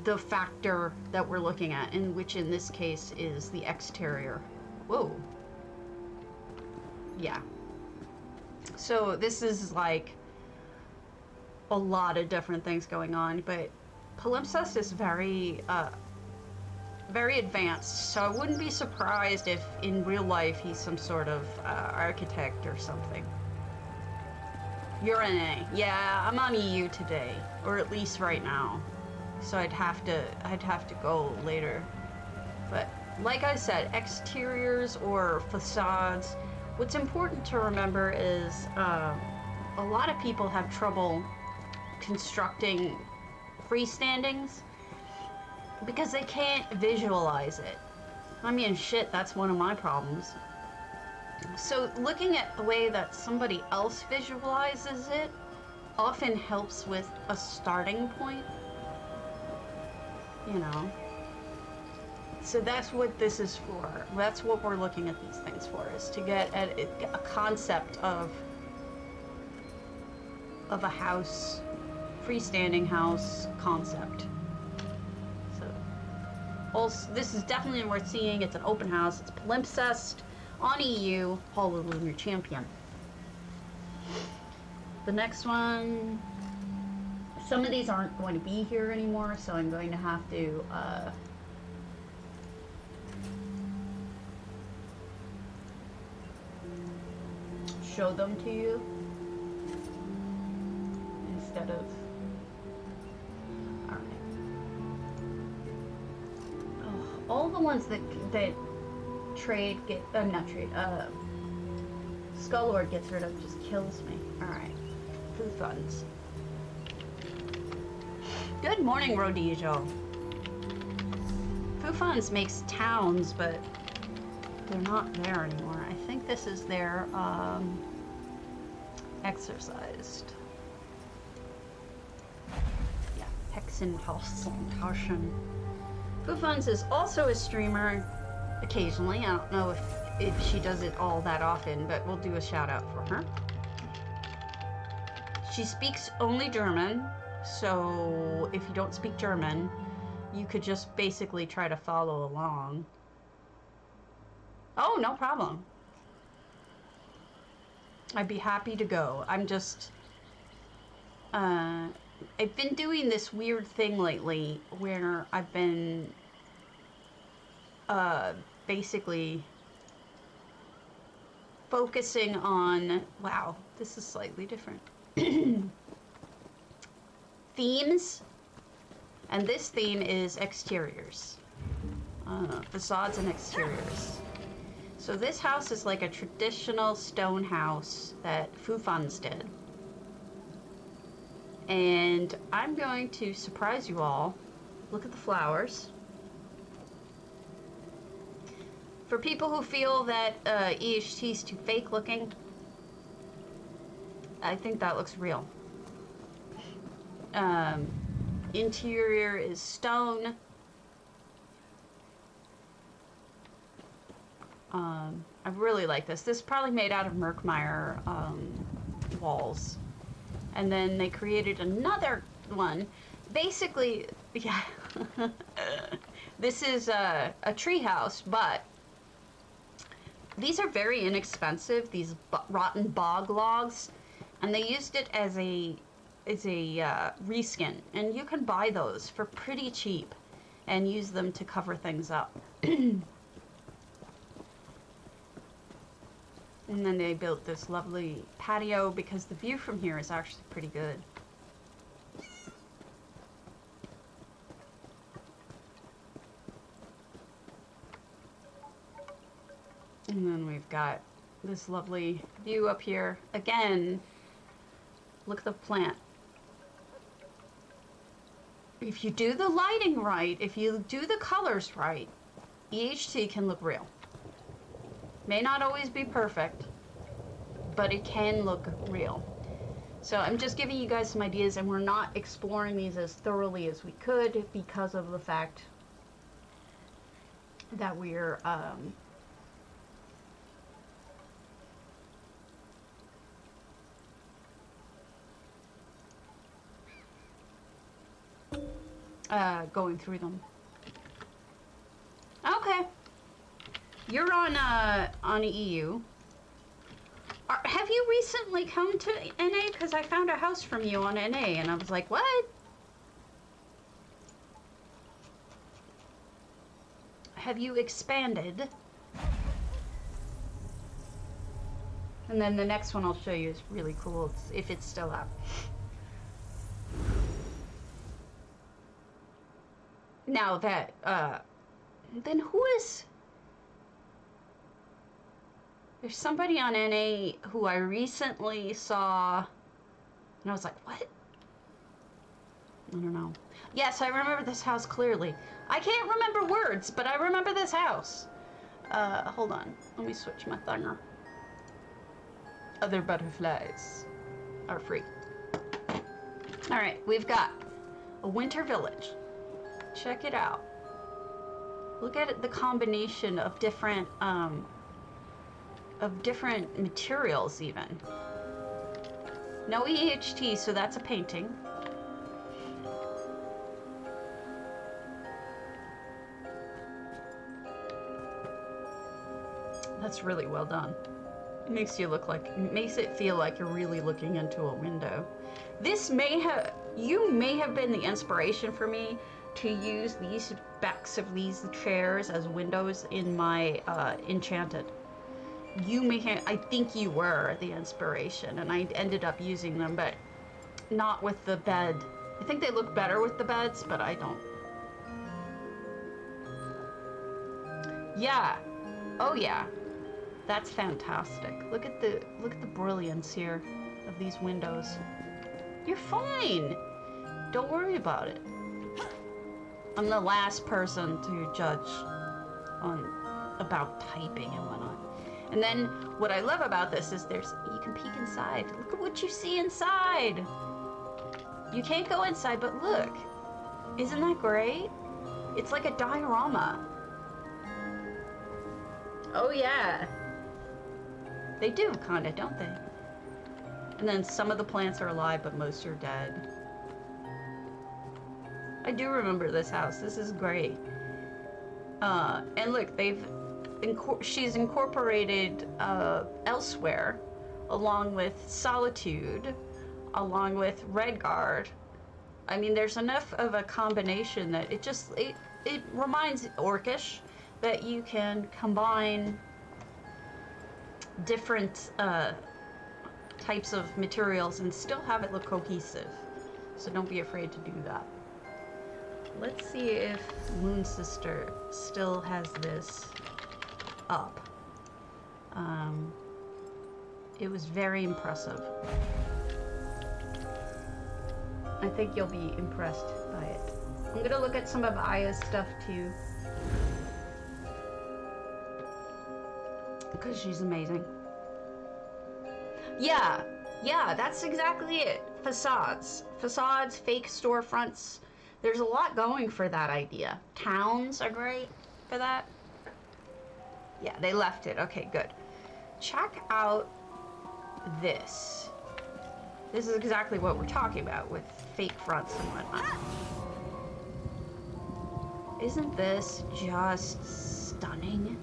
the factor that we're looking at, and which in this case is the exterior. Whoa. Yeah. So this is like a lot of different things going on, but Palimpsest is very advanced, so I wouldn't be surprised if in real life he's some sort of architect or something. You're NA. Yeah, I'm on EU today, or at least right now. So I'd have to go later. But like I said, exteriors or facades, what's important to remember is a lot of people have trouble constructing freestandings because they can't visualize it. I mean, shit, that's one of my problems. So looking at the way that somebody else visualizes it often helps with a starting point, you know. So that's what this is for. That's what we're looking at these things for, is to get at a concept of a house, freestanding house concept. So also, this is definitely worth seeing. It's an open house. It's Palimpsest on EU, Hall of the Lunar Champion. The next one, some of these aren't going to be here anymore, so I'm going to have to show them to you instead of, all right. Oh, all the ones that trade get, not trade, Skull Lord gets rid of just kills me. All right, food funds. Good morning, Rhodesia. Food funds makes towns, but they're not there anymore. I think this is their exercised. Yeah, Hexenhausen. Food funds is also a streamer occasionally. I don't know if she does it all that often, but we'll do a shout out for her. She speaks only German, so if you don't speak German, you could just basically try to follow along. Oh, no problem. I'd be happy to go. I'm just, I've been doing this weird thing lately where I've been, basically focusing on, wow, this is slightly different. Themes, and this theme is exteriors, facades and exteriors. So this house is like a traditional stone house that Foo Funds did. And I'm going to surprise you all. Look at the flowers. For people who feel that EHT is too fake looking, I think that looks real. Interior is stone. I really like this. This is probably made out of Merkmeyer walls. And then they created another one. Basically, yeah, this is a tree house, but these are very inexpensive, these rotten bog logs, and they used it as a reskin, and you can buy those for pretty cheap and use them to cover things up. And then they built this lovely patio because the view from here is actually pretty good. And then we've got this lovely view up here. Again, look at the plant. If you do the lighting right, if you do the colors right, EHT can look real. May not always be perfect, but it can look real. So I'm just giving you guys some ideas, and we're not exploring these as thoroughly as we could because of the fact that we're going through them. Okay. You're on EU. Have you recently come to NA? Because I found a house from you on NA, and I was like, what? Have you expanded? And then the next one I'll show you is really cool, if it's still up. Now that, then who is... There's somebody on NA who I recently saw, and I was like, what? I don't know. Yes, I remember this house clearly. I can't remember words, but I remember this house. Hold on. Let me switch my thunger. Other butterflies are free. All right, we've got a winter village. Check it out. Look at the combination of different materials even. No EHT, so that's a painting. That's really well done. It makes you look like, makes it feel like you're really looking into a window. This may have, you may have been the inspiration for me to use these backs of these chairs as windows in my Enchanted. You may have, I think you were the inspiration, and I ended up using them, but not with the bed. I think they look better with the beds, but I don't. Yeah. Oh yeah. That's fantastic. Look at the brilliance here of these windows. You're fine. Don't worry about it. I'm the last person to judge about typing and whatnot. And then what I love about this is you can peek inside. Look at what you see inside. You can't go inside, but look. Isn't that great? It's like a diorama. Oh yeah. They do, kinda, don't they? And then some of the plants are alive, but most are dead. I do remember this house. This is great. And look, she's incorporated elsewhere, along with Solitude, along with Redguard. I mean, there's enough of a combination that it reminds Orcish that you can combine different types of materials and still have it look cohesive. So don't be afraid to do that. Let's see if Moon Sister still has this up. It was very impressive. I think you'll be impressed by it. I'm gonna look at some of Aya's stuff too, because she's amazing. Yeah, that's exactly it. Facades, fake storefronts. There's a lot going for that idea. Towns are great for that. Yeah, they left it. Okay, good. Check out this. This is exactly what we're talking about with fake fronts and whatnot. Isn't this just stunning?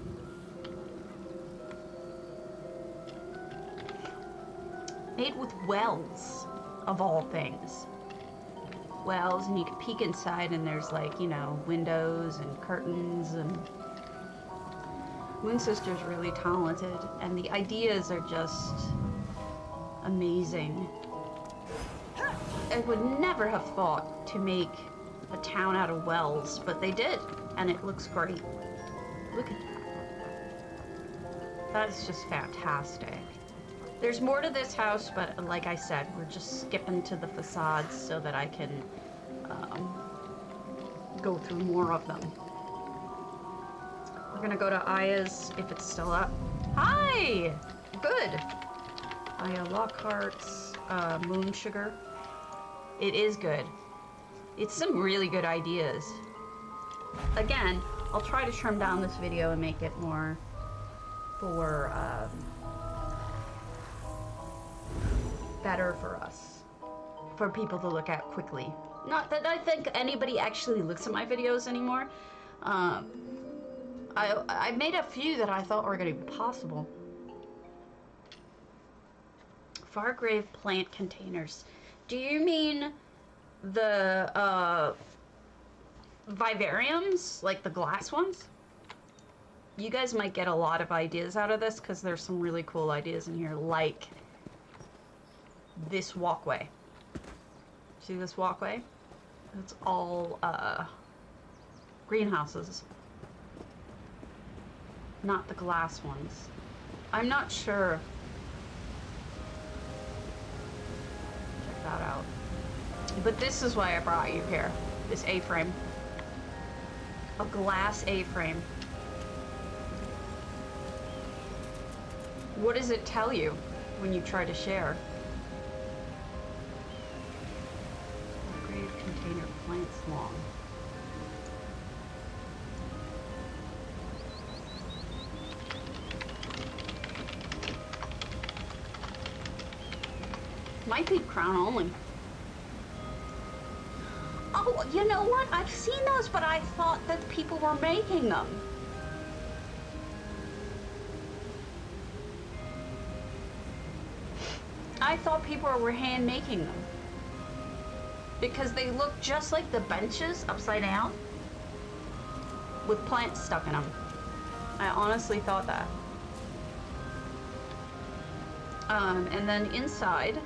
Made with wells, of all things. Wells, and you can peek inside and there's, like, you know, windows and curtains, and Moon Sister's really talented, and the ideas are just amazing. I would never have thought to make a town out of wells, but they did, and it looks great. Look at that. That is just fantastic. There's more to this house, but like I said, we're just skipping to the facades so that I can go through more of them. We're gonna go to Aya's, if it's still up. Hi! Good. Aya Lockhart's Moon Sugar. It is good. It's some really good ideas. Again, I'll try to trim down this video and make it more for better for us, for people to look at quickly. Not that I think anybody actually looks at my videos anymore. I made a few that I thought were going to be possible. Fargrave plant containers. Do you mean the vivariums, like the glass ones? You guys might get a lot of ideas out of this because there's some really cool ideas in here, like this walkway. See this walkway? It's all greenhouses, not the glass ones. I'm not sure. Check that out. But this is why I brought you here. This A-frame. A glass A-frame. What does it tell you when you try to share? Grave container plants long. Might be crown only. Oh, you know what? I've seen those, but I thought that people were making them. I thought people were hand making them. Because they look just like the benches upside down with plants stuck in them. I honestly thought that. And then inside,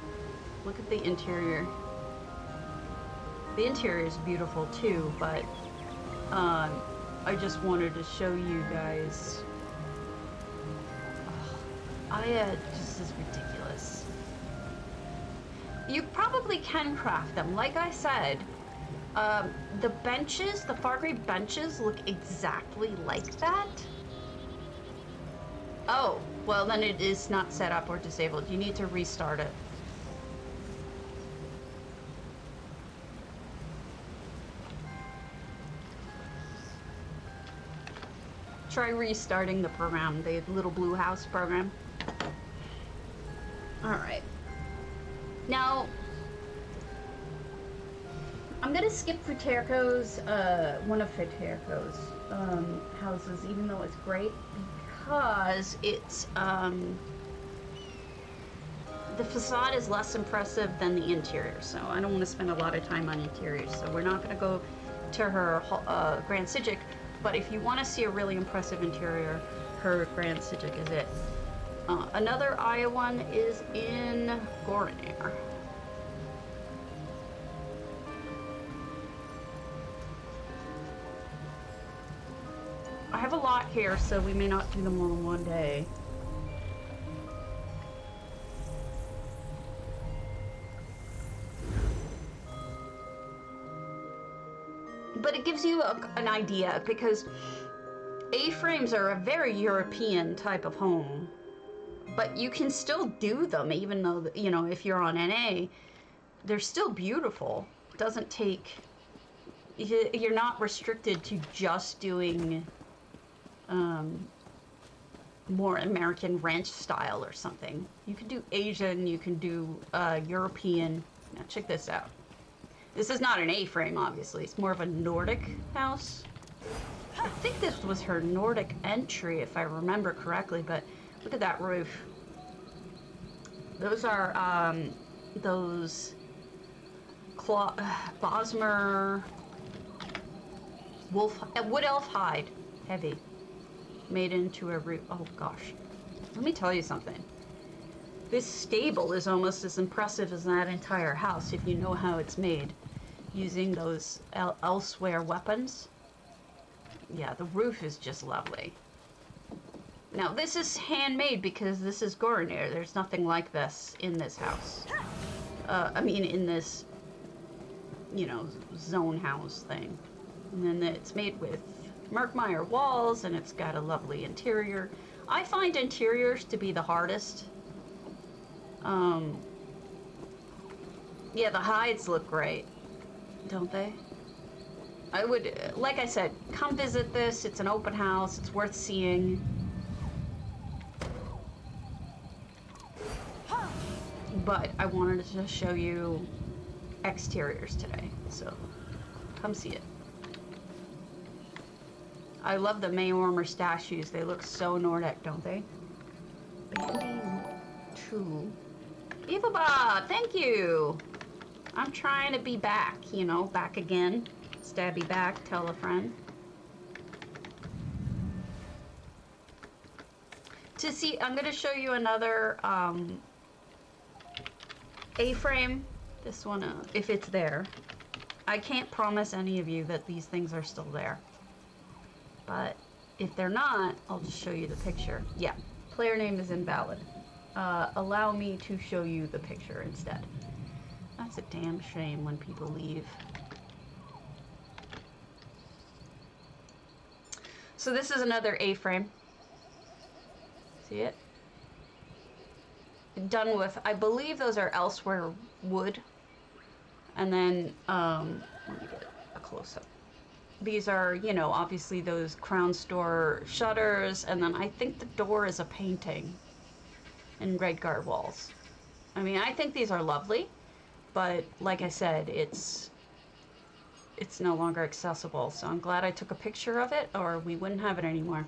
look at the interior. The interior is beautiful too, but I just wanted to show you guys. This is ridiculous. You probably can craft them. Like I said, the benches, the Fargrave benches look exactly like that. Oh, well then it is not set up or disabled. You need to restart it. Try restarting the program, the little blue house program. All right. Now, I'm gonna skip Futerco's, one of Futerco's houses, even though it's great, because it's, the facade is less impressive than the interior, so I don't want to spend a lot of time on interiors, so we're not gonna go to her Grand Sigic, but if you want to see a really impressive interior, her Grand Sigic is it. Another Aya one is in Gorinair. I have a lot here, so we may not do them all in one day. But it gives you an idea, because A-frames are a very European type of home. But you can still do them, even though, you know, if you're on NA, they're still beautiful. It doesn't take, you're not restricted to just doing more American ranch style or something. You can do Asian, you can do European. Now check this out. This is not an A-frame, obviously. It's more of a Nordic house. I think this was her Nordic entry, if I remember correctly, but look at that roof. Those are, those Bosmer wood elf hide, heavy, made into a roof. Oh gosh, let me tell you something. This stable is almost as impressive as that entire house if you know how it's made, using those elsewhere weapons. Yeah, the roof is just lovely. Now this is handmade because this is Gorinair. There's nothing like this in this house. I mean in this, you know, zone house thing. And then it's made with Merkmeyer walls and it's got a lovely interior. I find interiors to be the hardest. Yeah, the hides look great, don't they? I would, like I said, come visit this. It's an open house. It's worth seeing. But I wanted to show you exteriors today, so come see it. I love the Mayormer statues. They look so Nordic, don't they? Banding 2. Evil Bob, thank you. I'm trying to be back, you know, back again. Stabby back, tell a friend. To see, I'm going to show you another A-frame. This one, if it's there. I can't promise any of you that these things are still there. But if they're not, I'll just show you the picture. Yeah, player name is invalid. Allow me to show you the picture instead. That's a damn shame when people leave. So this is another A-frame. See it? Done with, I believe those are elsewhere wood. And then, let me get a close-up. These are, you know, obviously those Crown Store shutters, and then I think the door is a painting in red guard walls. I mean, I think these are lovely, but like I said, it's no longer accessible, so I'm glad I took a picture of it, or we wouldn't have it anymore.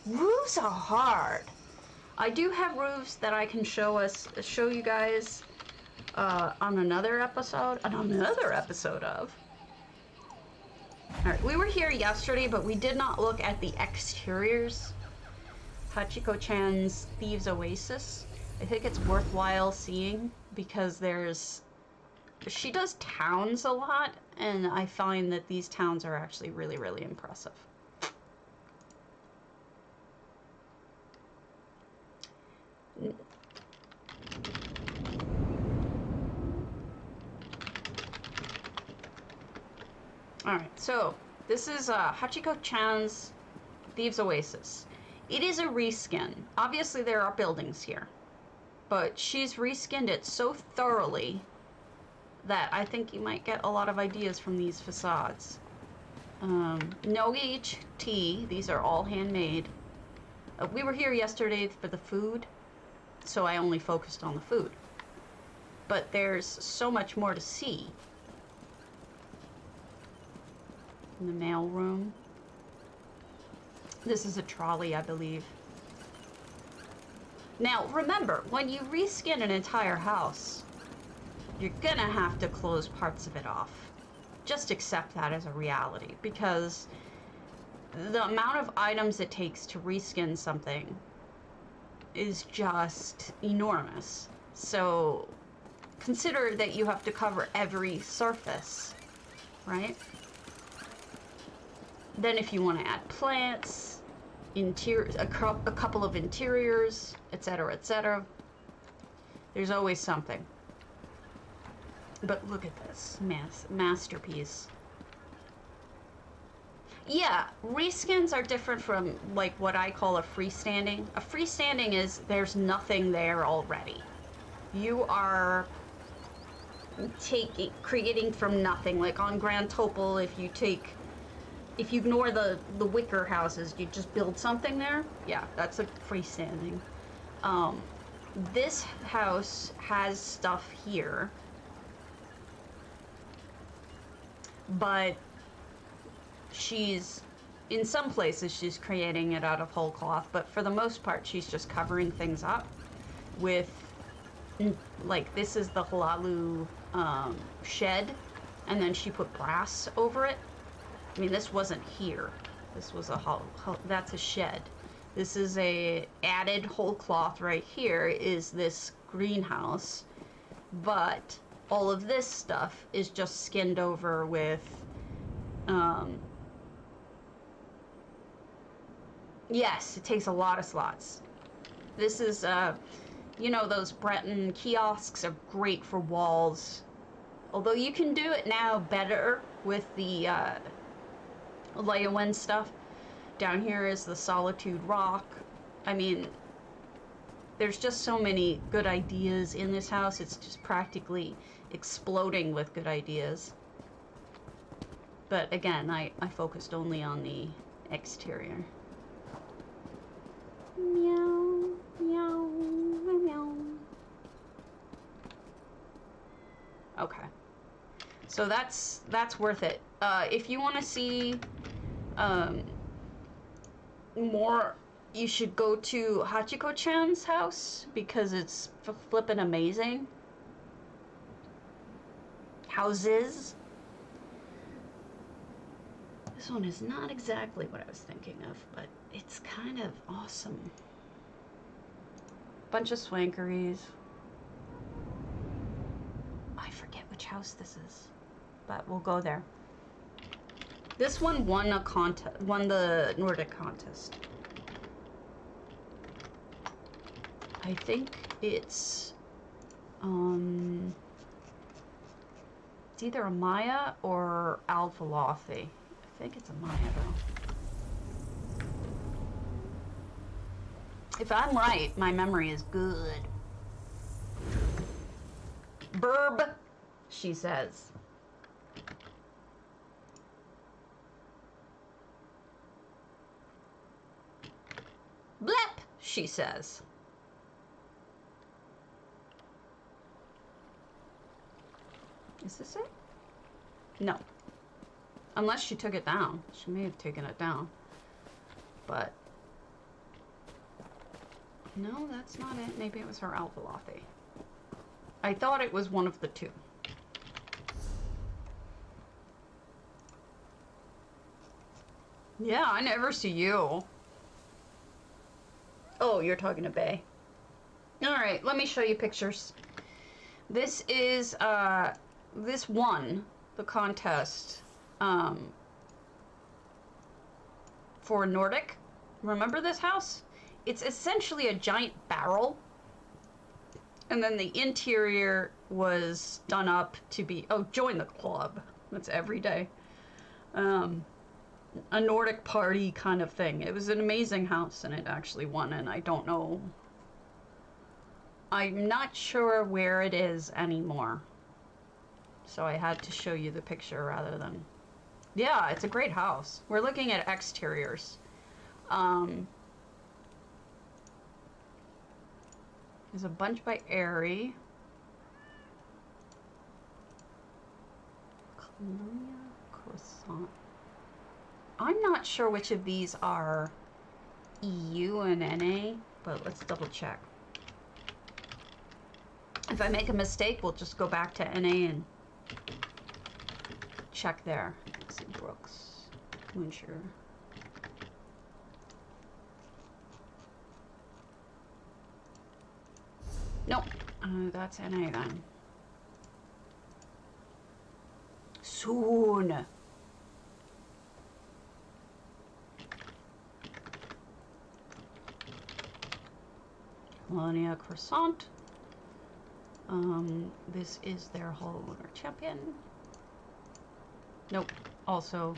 Roofs are hard. I do have roofs that I can show you guys on another episode of. All right, we were here yesterday, but we did not look at the exteriors. Hachiko-chan's Thieves Oasis. I think it's worthwhile seeing because she does towns a lot, and I find that these towns are actually really, really impressive. Alright, so this is Hachiko-chan's Thieves Oasis. It is a reskin. Obviously there are buildings here, but she's reskinned it so thoroughly that I think you might get a lot of ideas from these facades. No HT, these are all handmade. We were here yesterday for the food, so I only focused on the food. But there's so much more to see. In the mail room. This is a trolley, I believe. Now, remember, when you reskin an entire house, you're gonna have to close parts of it off. Just accept that as a reality, because the amount of items it takes to reskin something is just enormous. So consider that you have to cover every surface, right? Then if you want to add plants, a couple of interiors, etc., etc., there's always something. But look at this masterpiece. Yeah, reskins are different from like what I call a freestanding. A freestanding is there's nothing there already. You are creating from nothing. Like on Grand Topol, if you ignore the wicker houses, you just build something there. Yeah, that's a freestanding. This house has stuff here, but in some places she's creating it out of whole cloth, but for the most part she's just covering things up with, like, this is the Halalu shed, and then she put brass over it. I mean, this wasn't here. This was that's a shed. This is a added whole cloth right here is this greenhouse, but all of this stuff is just skinned over with, yes, it takes a lot of slots. This is, you know, those Breton kiosks are great for walls. Although you can do it now better with the, Leyawen stuff. Down here is the Solitude Rock. I mean, there's just so many good ideas in this house. It's just practically exploding with good ideas. But again, I focused only on the exterior. Meow, meow, meow. Okay. So that's worth it. If you want to see more you should go to Hachiko-chan's house because it's flippin' amazing. Houses. This one is not exactly what I was thinking of, but it's kind of awesome. Bunch of swankeries. I forget which house this is, but we'll go there. This one won a contest, won the Nordic contest. I think it's either a Maya or Alphalothi. I think it's a Maya though. If I'm right, my memory is good. Burb, she says. Blep, she says. Is this it? No. Unless she took it down. She may have taken it down. But no, that's not it. Maybe it was her Alphalothi. I thought it was one of the two. Yeah, I never see you. Oh, you're talking to Bay. Alright, let me show you pictures. This is, this won the contest, for Nordic. Remember this house? It's essentially a giant barrel. And then the interior was done up to be, oh, join the club. That's every day. A Nordic party kind of thing. It was an amazing house and it actually won, and I don't know. I'm not sure where it is anymore. So I had to show you the picture rather than... Yeah, it's a great house. We're looking at exteriors. There's a bunch by Airy. Colonia Croissant. I'm not sure which of these are EU and NA, but let's double check. If I make a mistake, we'll just go back to NA and check there. Let's see, Brooks, Moonshire. Nope, that's NA then. Soon. Colonia Croissant. This is their Hall Winner Champion. Nope, also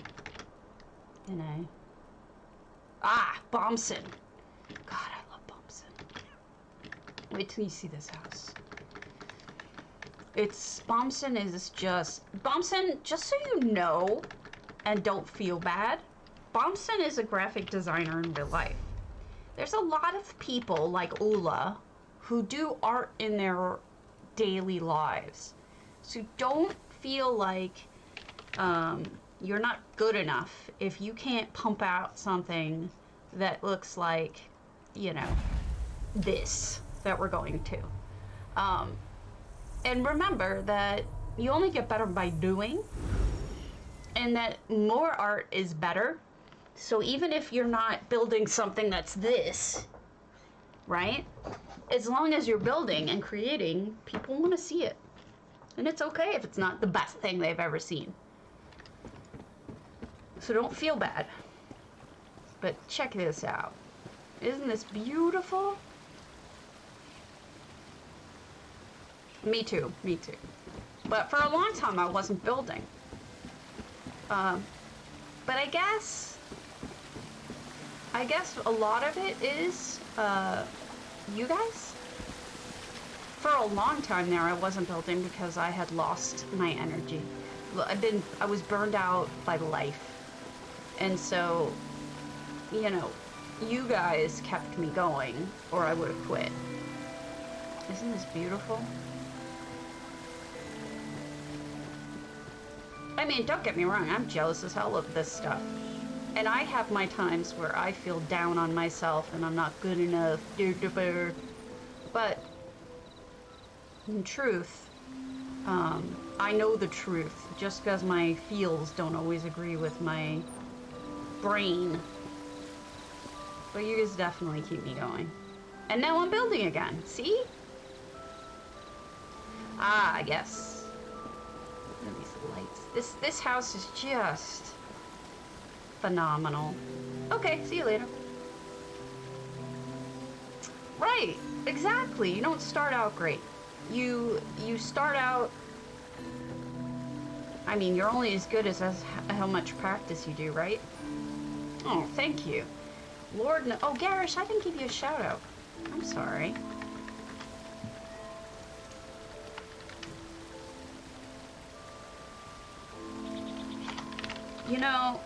NA. Ah, Bombson. God, I love Bombson. Wait till you see this house. Bombson is just, Bombson, just so you know, and don't feel bad, Bombson is a graphic designer in real life. There's a lot of people like Ula who do art in their daily lives. So don't feel like you're not good enough if you can't pump out something that looks like, you know, this that we're going to. And remember that you only get better by doing, and that more art is better. So even if you're not building something that's this, right? As long as you're building and creating, people want to see it. And it's okay if it's not the best thing they've ever seen. So don't feel bad. But check this out. Isn't this beautiful? Me too, me too. But for a long time I wasn't building. But I guess a lot of it is you guys. For a long time there I wasn't building because I had lost my energy. I was burned out by life. And so, you know, you guys kept me going or I would have quit. Isn't this beautiful? I mean, don't get me wrong, I'm jealous as hell of this stuff. And I have my times where I feel down on myself and I'm not good enough. But in truth, I know the truth. Just because my feels don't always agree with my brain. But you guys definitely keep me going. And now I'm building again. See? Ah, yes. Look at these lights. This house is just phenomenal. Okay, see you later. Right, exactly. You don't start out great. You start out, I mean, you're only as good as how much practice you do, right? Oh, thank you. Lord, no. Oh, Garish, I didn't give you a shout out. I'm sorry. You know,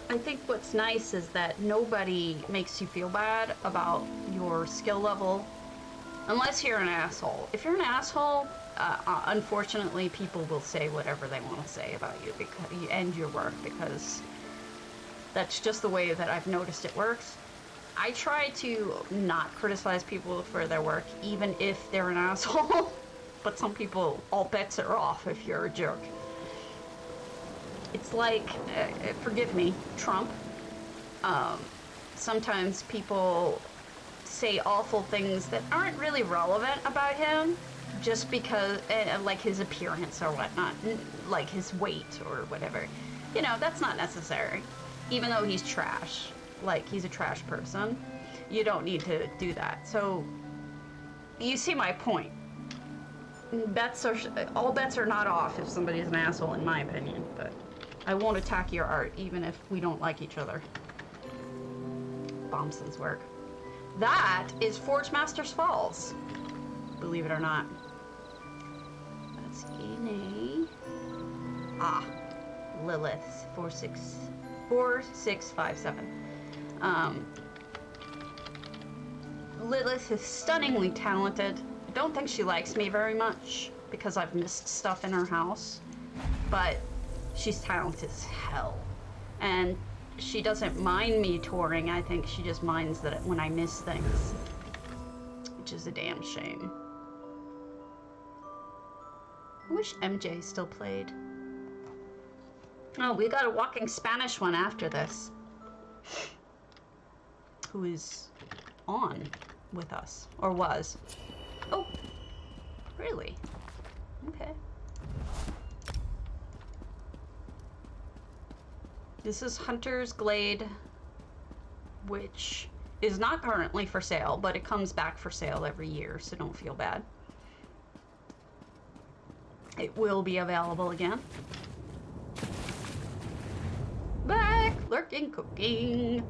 I think what's nice is that nobody makes you feel bad about your skill level, unless you're an asshole. If you're an asshole, unfortunately, people will say whatever they want to say about you and your work, because that's just the way that I've noticed it works. I try to not criticize people for their work, even if they're an asshole. But some people, all bets are off if you're a jerk. It's like, forgive me, Trump. Sometimes people say awful things that aren't really relevant about him, just because, like his appearance or whatnot, like his weight or whatever. You know, that's not necessary. Even though he's trash, like he's a trash person, you don't need to do that. So, you see my point. All bets are not off if somebody's an asshole, in my opinion, but I won't attack your art, even if we don't like each other. Bompson's work. That is Forge Masters Falls, believe it or not. That's in Lilith, 4657. Lilith is stunningly talented. I don't think she likes me very much because I've missed stuff in her house, but she's talented as hell. And she doesn't mind me touring. I think she just minds that when I miss things, which is a damn shame. I wish MJ still played. Oh, we got a walking Spanish one after this, who is on with us, or was. Oh, really? Okay. This is Hunter's Glade, which is not currently for sale, but it comes back for sale every year, so don't feel bad. It will be available again. Back, lurking, cooking.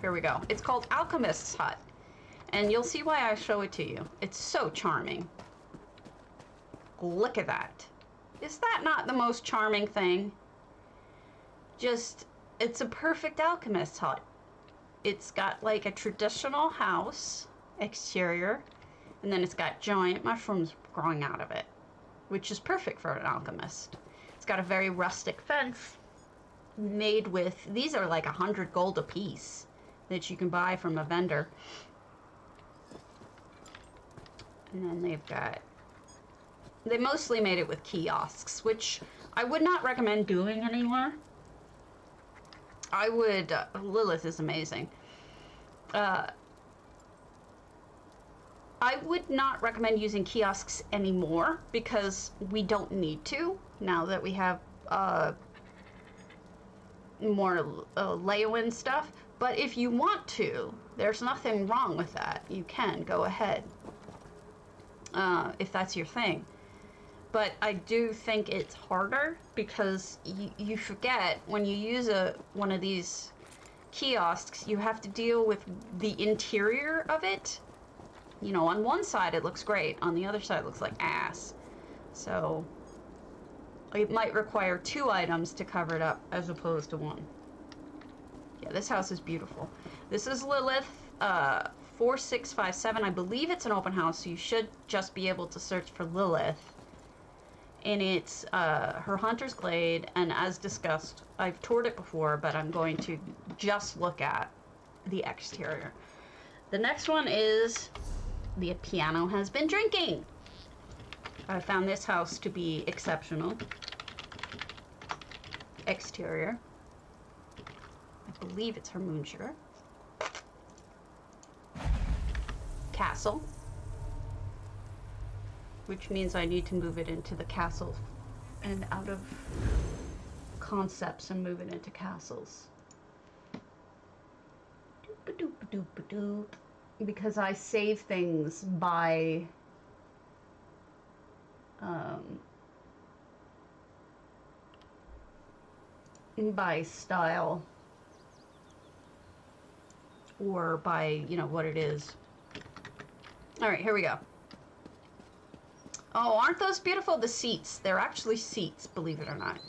Here we go. It's called Alchemists Hut, and you'll see why I show it to you. It's so charming. Look at that. Is that not the most charming thing? Just, it's a perfect alchemist hut. It's got like a traditional house exterior, and then it's got giant mushrooms growing out of it, which is perfect for an alchemist. It's got a very rustic fence made with, these are like 100 gold a piece that you can buy from a vendor. And then they mostly made it with kiosks, which I would not recommend doing anymore. I would, Lilith is amazing. I would not recommend using kiosks anymore because we don't need to now that we have more lay-in stuff. But if you want to, there's nothing wrong with that. You can go ahead if that's your thing. But I do think it's harder because you forget when you use one of these kiosks, you have to deal with the interior of it. You know, on one side it looks great, on the other side it looks like ass. So it might require 2 items to cover it up as opposed to 1. Yeah, this house is beautiful. This is Lilith, 4657. I believe it's an open house, so you should just be able to search for Lilith. and it's her Hunter's Glade, and as discussed, I've toured it before, but I'm going to just look at the exterior. The next one is the piano has been drinking. I found this house to be exceptional. Exterior. I believe it's her moon sugar. Castle. Which means I need to move it into the castle and out of concepts and move it into castles. Doop-a-doop-a-doop-a-doop. Because I save things by style or by, you know, what it is. All right, here we go. Oh, aren't those beautiful? The seats. They're actually seats, believe it or not.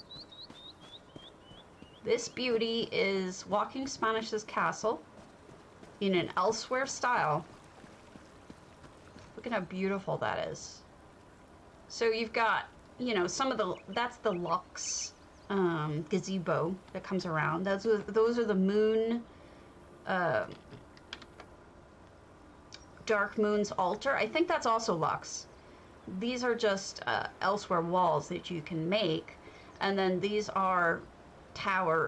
This beauty is Walking Spanish's castle in an elsewhere style. Look at how beautiful that is. So you've got, you know, some of the, that's the Lux gazebo that comes around. Those are the moon, Dark Moon's altar. I think that's also Lux. These are just elsewhere walls that you can make. And then these are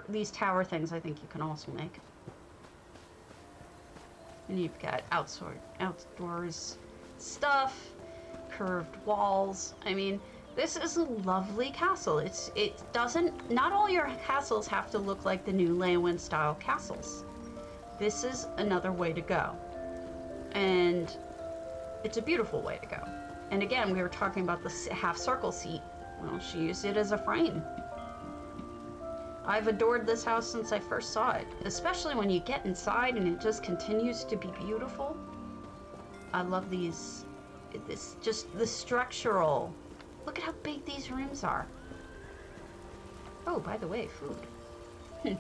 these tower things I think you can also make. And you've got outdoors stuff, curved walls. I mean, this is a lovely castle. Not all your castles have to look like the new Leyawiin style castles. This is another way to go. And it's a beautiful way to go. And again, we were talking about the half circle seat. Well, she used it as a frame. I've adored this house since I first saw it, especially when you get inside and it just continues to be beautiful. I love these, just the structural. Look at how big these rooms are. Oh, by the way, food. We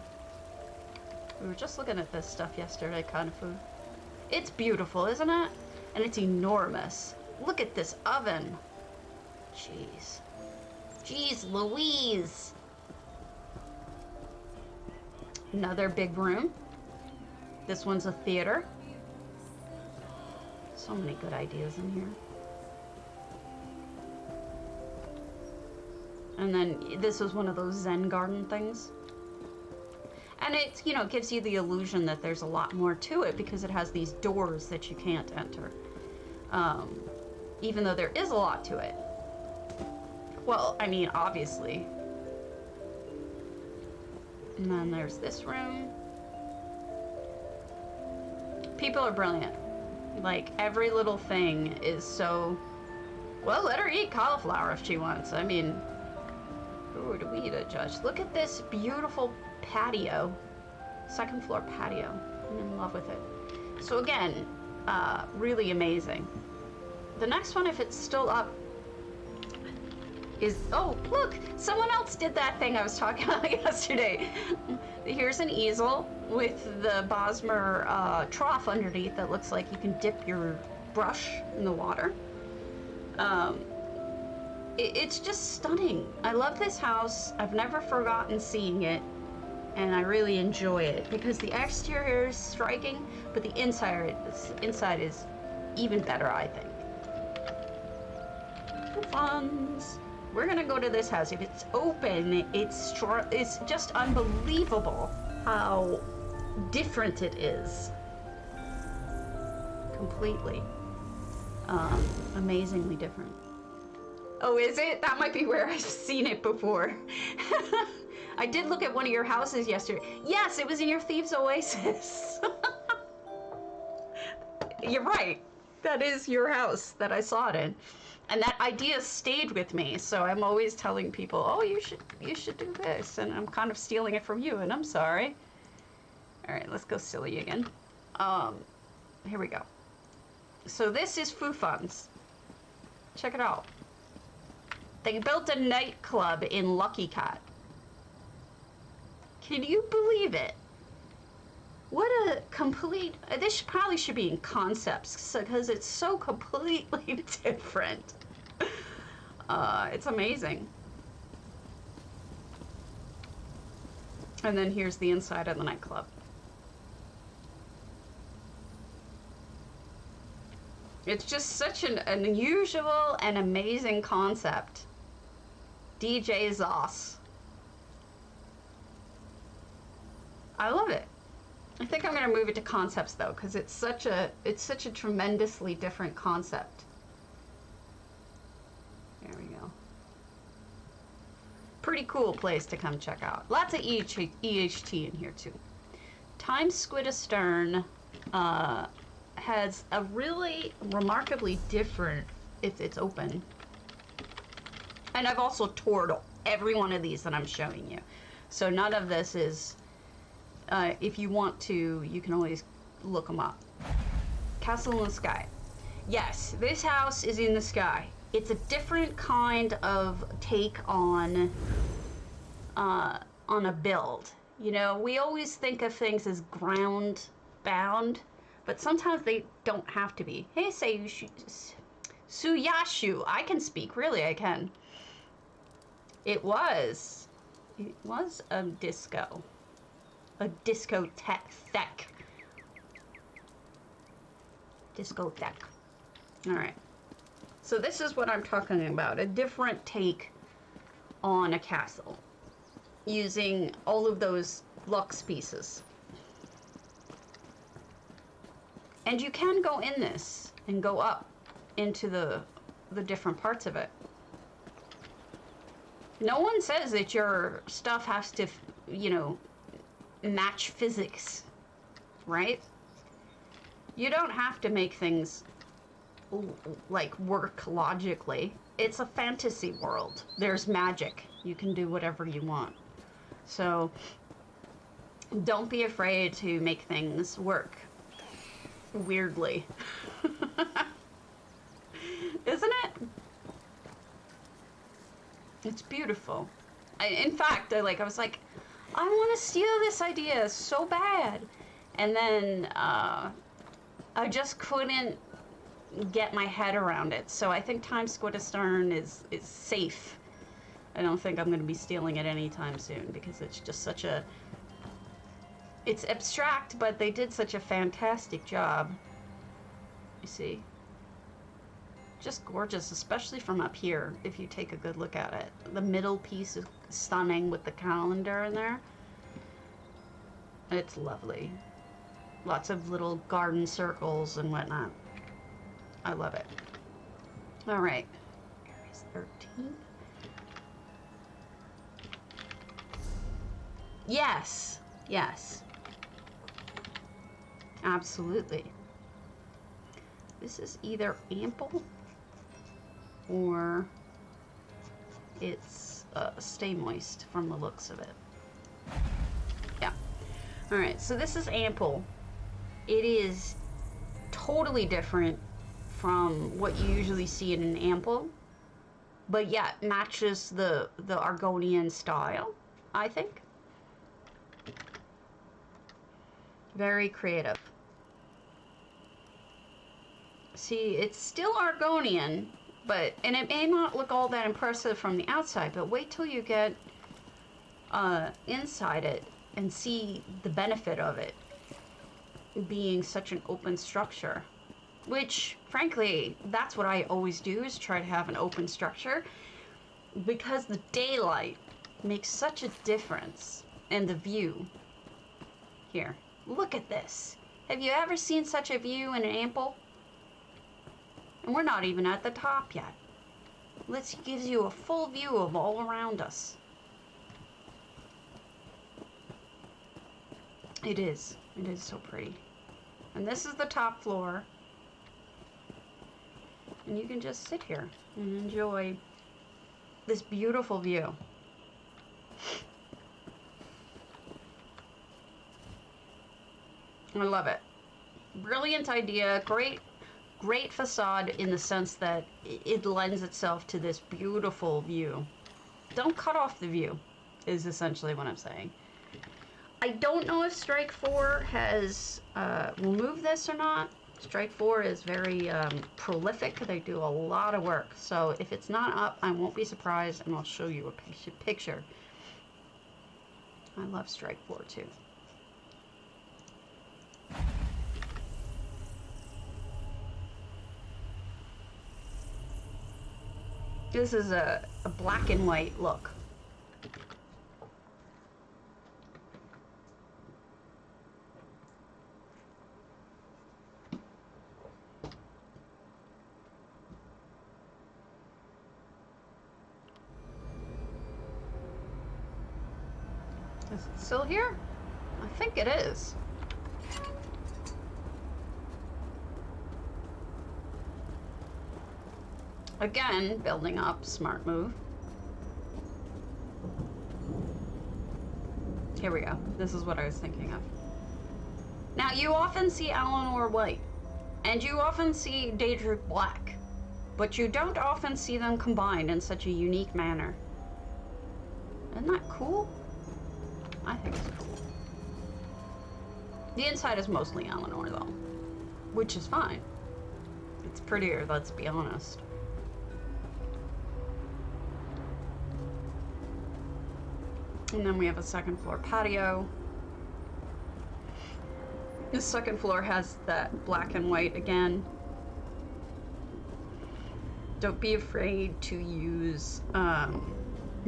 were just looking at this stuff yesterday, kind of food. It's beautiful, isn't it? And it's enormous. Look at this oven. Jeez. Jeez Louise. Another big room. This one's a theater. So many good ideas in here. And then this was one of those Zen garden things. And it, you know, gives you the illusion that there's a lot more to it because it has these doors that you can't enter. Even though there is a lot to it. Well, I mean, obviously. And then there's this room. People are brilliant. Like, every little thing is so... Well, let her eat cauliflower if she wants. I mean, who do we to judge? Look at this beautiful patio. Second floor patio. I'm in love with it. So again, really amazing. The next one, if it's still up, is, oh, look, someone else did that thing I was talking about yesterday. Here's an easel with the Bosmer trough underneath that looks like you can dip your brush in the water. It's just stunning. I love this house. I've never forgotten seeing it, and I really enjoy it because the exterior is striking, but the inside is even better, I think. Funds. We're gonna go to this house. If it's open, it's just unbelievable how different it is. Completely. Amazingly different. Oh, is it? That might be where I've seen it before. I did look at one of your houses yesterday. Yes, it was in your Thieves Oasis. You're right. That is your house that I saw it in. And that idea stayed with me, so I'm always telling people, oh, you should do this, and I'm kind of stealing it from you, and I'm sorry. All right, let's go silly again. Here we go. So this is Foo Funds. Check it out. They built a nightclub in Lucky Cat. Can you believe it? What a complete... This probably should be in concepts, because it's so completely different. It's amazing. And then here's the inside of the nightclub. It's just such an unusual and amazing concept. DJ Zoss. I love it. I think I'm gonna move it to concepts though, because it's such a tremendously different concept. There we go. Pretty cool place to come check out. Lots of EHT in here too. Times Squid Astern has a really remarkably different, it's open. And I've also toured every one of these that I'm showing you. So none of this is, if you want to, you can always look them up. Castle in the Sky. Yes, this house is in the sky. It's a different kind of take on a build. You know, we always think of things as ground bound, but sometimes they don't have to be. Hey, Suyashu, I can speak, really, I can. It was a disco. A discotheque. Discotheque. Alright. So this is what I'm talking about. A different take on a castle. Using all of those luxe pieces. And you can go in this and go up into the different parts of it. No one says that your stuff has to, you know, match physics, right? You don't have to make things like work logically. It's a fantasy world. There's magic. You can do whatever you want. So don't be afraid to make things work weirdly. Isn't it? It's beautiful. In fact, I was like, I want to steal this idea so bad. And then I just couldn't get my head around it. So I think Times Squid Astern is safe. I don't think I'm going to be stealing it anytime soon because it's just such a... It's abstract, but they did such a fantastic job. You see? Just gorgeous, especially from up here, if you take a good look at it. The middle piece is stunning with the calendar in there. It's lovely. Lots of little garden circles and whatnot. I love it. All right. Area's 13. Yes. Yes. Absolutely. This is either ample or it's stay moist from the looks of it. Yeah. All right, so this is ample. It is totally different from what you usually see in an ample, but yet matches the Argonian style, I think. Very creative. See, it's still Argonian, and it may not look all that impressive from the outside, but wait till you get inside it and see the benefit of it being such an open structure. Which, frankly, that's what I always do, is try to have an open structure, because the daylight makes such a difference in the view. Here, look at this. Have you ever seen such a view in an ample? And we're not even at the top yet. This gives you a full view of all around us. It is so pretty. And this is the top floor. And you can just sit here and enjoy this beautiful view. I love it. Brilliant idea, great facade in the sense that it lends itself to this beautiful view. Don't cut off the view, is essentially what I'm saying. I don't know if Strike 4 has removed this or not, Strike 4 is very prolific. They do a lot of work. So if it's not up, I won't be surprised, and I'll show you a picture. I love Strike 4 too. This is a black and white look. Is it still here? I think it is. Again, building up, smart move. Here we go. This is what I was thinking of. Now, you often see Eleanor white, and you often see Daedric black, but you don't often see them combined in such a unique manner. Isn't that cool? I think it's cool. The inside is mostly Eleanor, though, which is fine. It's prettier, let's be honest. And then we have a second floor patio. The second floor has that black and white again. Don't be afraid to use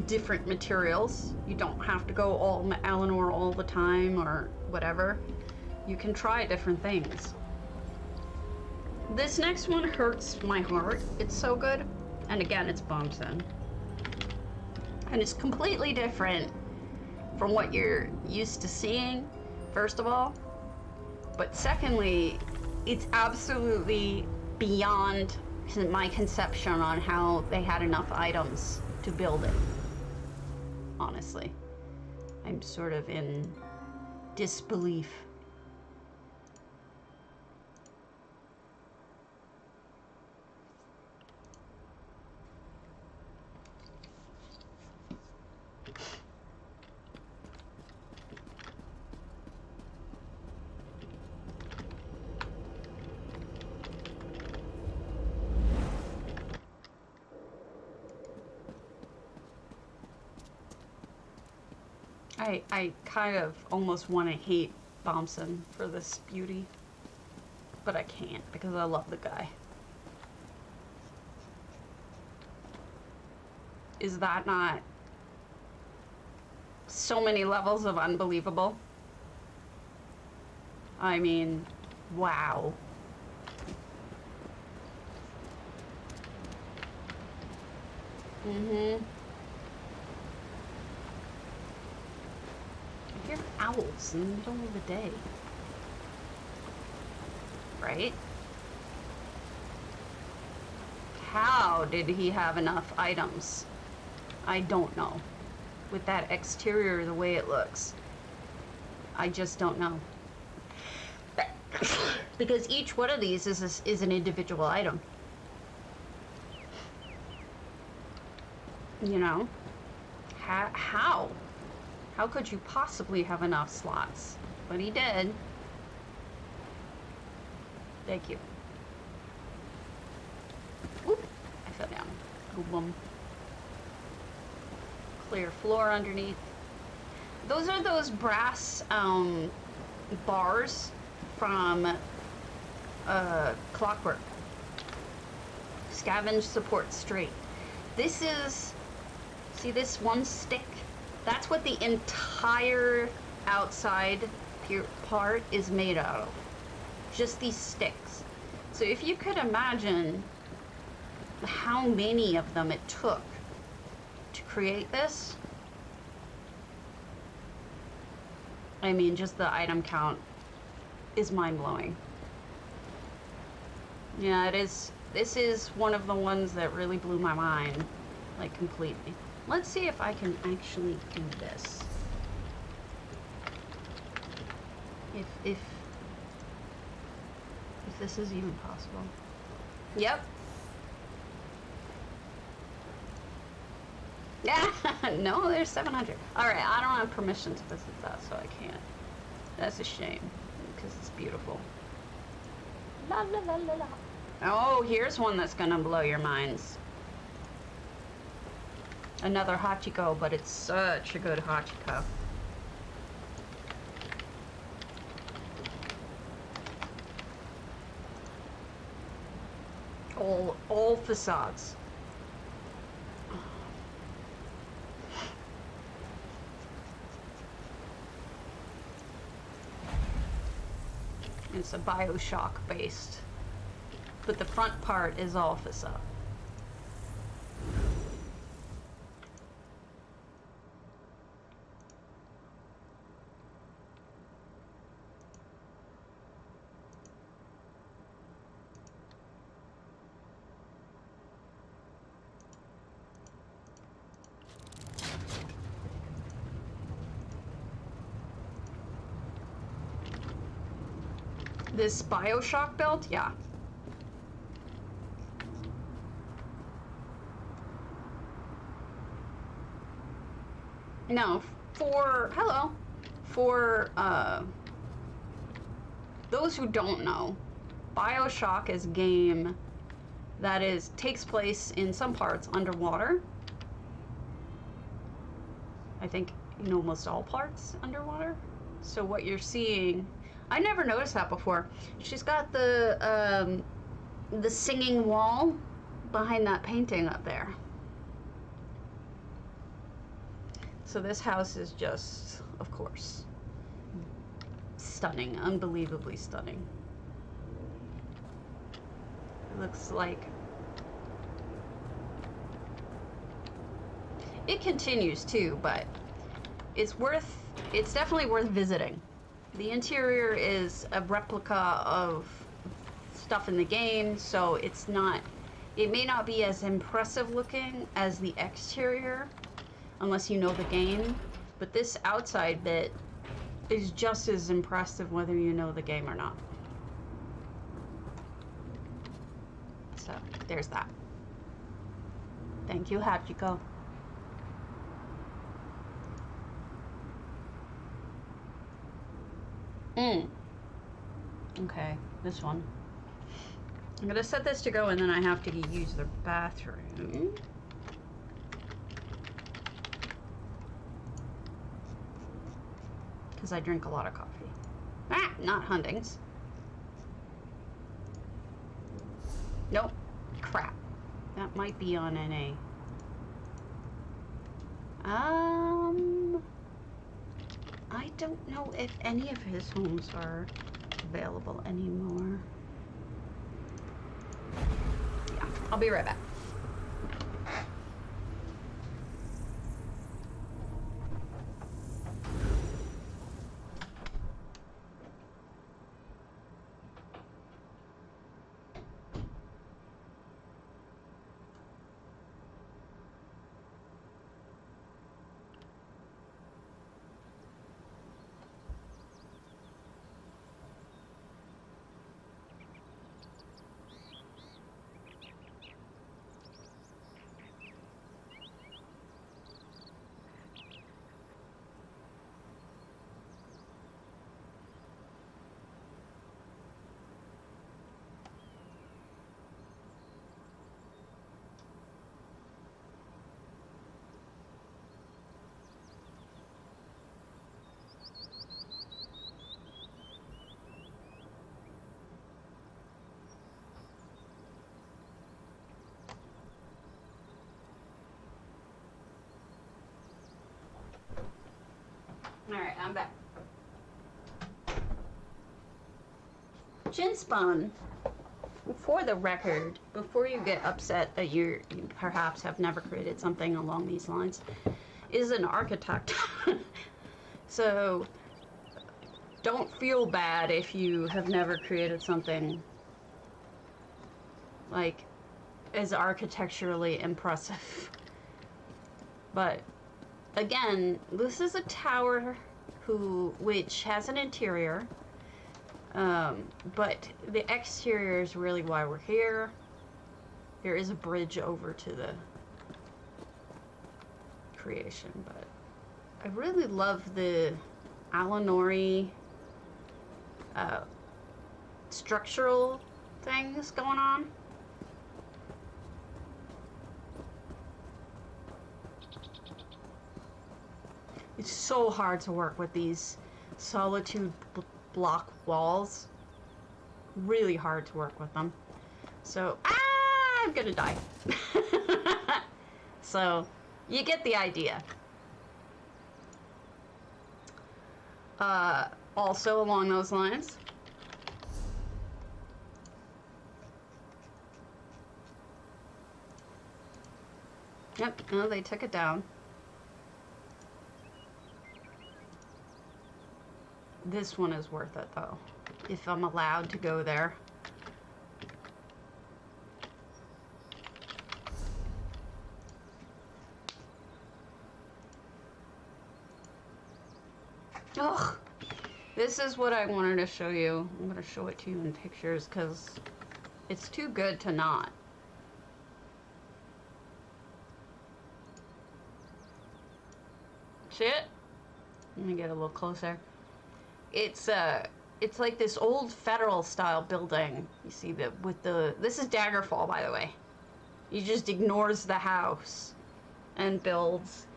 different materials. You don't have to go all Eleanor all the time or whatever. You can try different things. This next one hurts my heart. It's so good. And again, it's Bombsen. And it's completely different from what you're used to seeing, first of all. But secondly, it's absolutely beyond my conception on how they had enough items to build it. Honestly, I'm sort of in disbelief. I kind of almost want to hate Bombsen for this beauty, but I can't because I love the guy. Is that not so many levels of unbelievable? I mean, wow. Mm-hmm. I hear owls in the middle of the day. Right? How did he have enough items? I don't know. With that exterior, the way it looks. I just don't know. Because each one of these is an individual item. You know? How? How could you possibly have enough slots? But he did. Thank you. Oop, I fell down. Boom. Clear floor underneath. Those are those brass bars from Clockwork. Scavenge, support, straight. This is, see this one stick? That's what the entire outside part is made out of. Just these sticks. So if you could imagine how many of them it took to create this, I mean, just the item count is mind-blowing. Yeah, it is. This is one of the ones that really blew my mind, like, completely. Let's see if I can actually do this. If this is even possible. Yep. Yeah, no, there's 700. All right, I don't have permission to visit that, so I can't. That's a shame, because it's beautiful. La la la la la. Oh, here's one that's gonna blow your minds. Another Hachiko, but it's such a good Hachiko. All facades. It's a Bioshock based, but the front part is all facade. This Bioshock build, yeah. No, for those who don't know, Bioshock is a game that takes place in some parts underwater. I think in almost all parts underwater. So what you're seeing, I never noticed that before. She's got the singing wall behind that painting up there. So this house is just, of course, stunning, unbelievably stunning. It looks like it continues too, but it's definitely worth visiting. The interior is a replica of stuff in the game, so it may not be as impressive looking as the exterior, unless you know the game, but this outside bit is just as impressive whether you know the game or not. So, there's that. Thank you, Hachiko. Okay, this one. I'm gonna set this to go and then I have to use the bathroom. Because I drink a lot of coffee. Ah, not Hundings. Nope. Crap. That might be on NA. I don't know if any of his homes are available anymore. Yeah, I'll be right back. Alright, I'm back. Chinspawn, for the record, before you get upset that you perhaps have never created something along these lines, is an architect. So don't feel bad if you have never created something like as architecturally impressive. But again, this is a tower which has an interior, but the exterior is really why we're here. There is a bridge over to the creation, but I really love the Alanori structural things going on. It's so hard to work with these solitude block walls. Really hard to work with them. So, I'm gonna die. So, you get the idea. Also along those lines, yep, no, they took it down. This one is worth it though, if I'm allowed to go there. Ugh. This is what I wanted to show you. I'm going to show it to you in pictures because it's too good to not. See it? Let me get a little closer. It's like this old federal style building. You see this is Daggerfall, by the way. He just ignores the house and builds.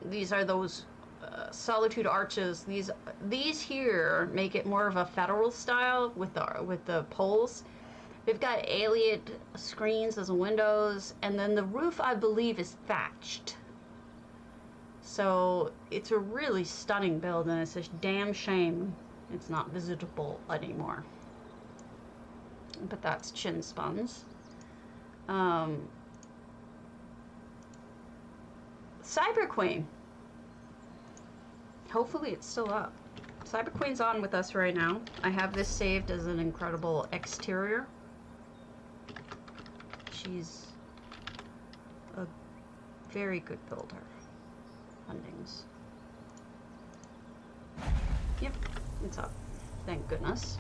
These are those Solitude arches. These here make it more of a federal style with the poles. They've got alien screens as windows, and then the roof, I believe, is thatched. So it's a really stunning build, and it's a damn shame it's not visitable anymore. But that's Chin Spun's. Cyber Queen. Hopefully it's still up. Cyber Queen's on with us right now. I have this saved as an incredible exterior. She's a very good builder. Fundings. Yep, it's up. Thank goodness.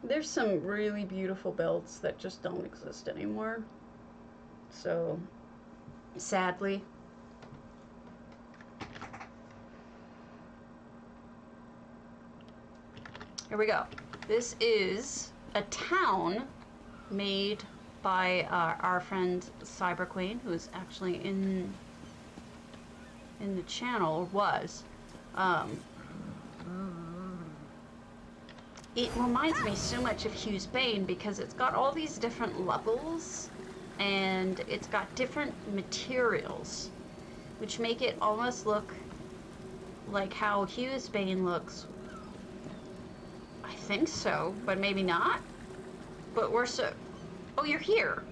There's some really beautiful builds that just don't exist anymore. So, sadly. Here we go. This is a town made by our friend Cyber Queen, who is actually in the channel, or was. It reminds me so much of Hugh's Bane because it's got all these different levels and it's got different materials, which make it almost look like how Hugh's Bane looks. I think so, but maybe not. But we're so... Oh, you're here.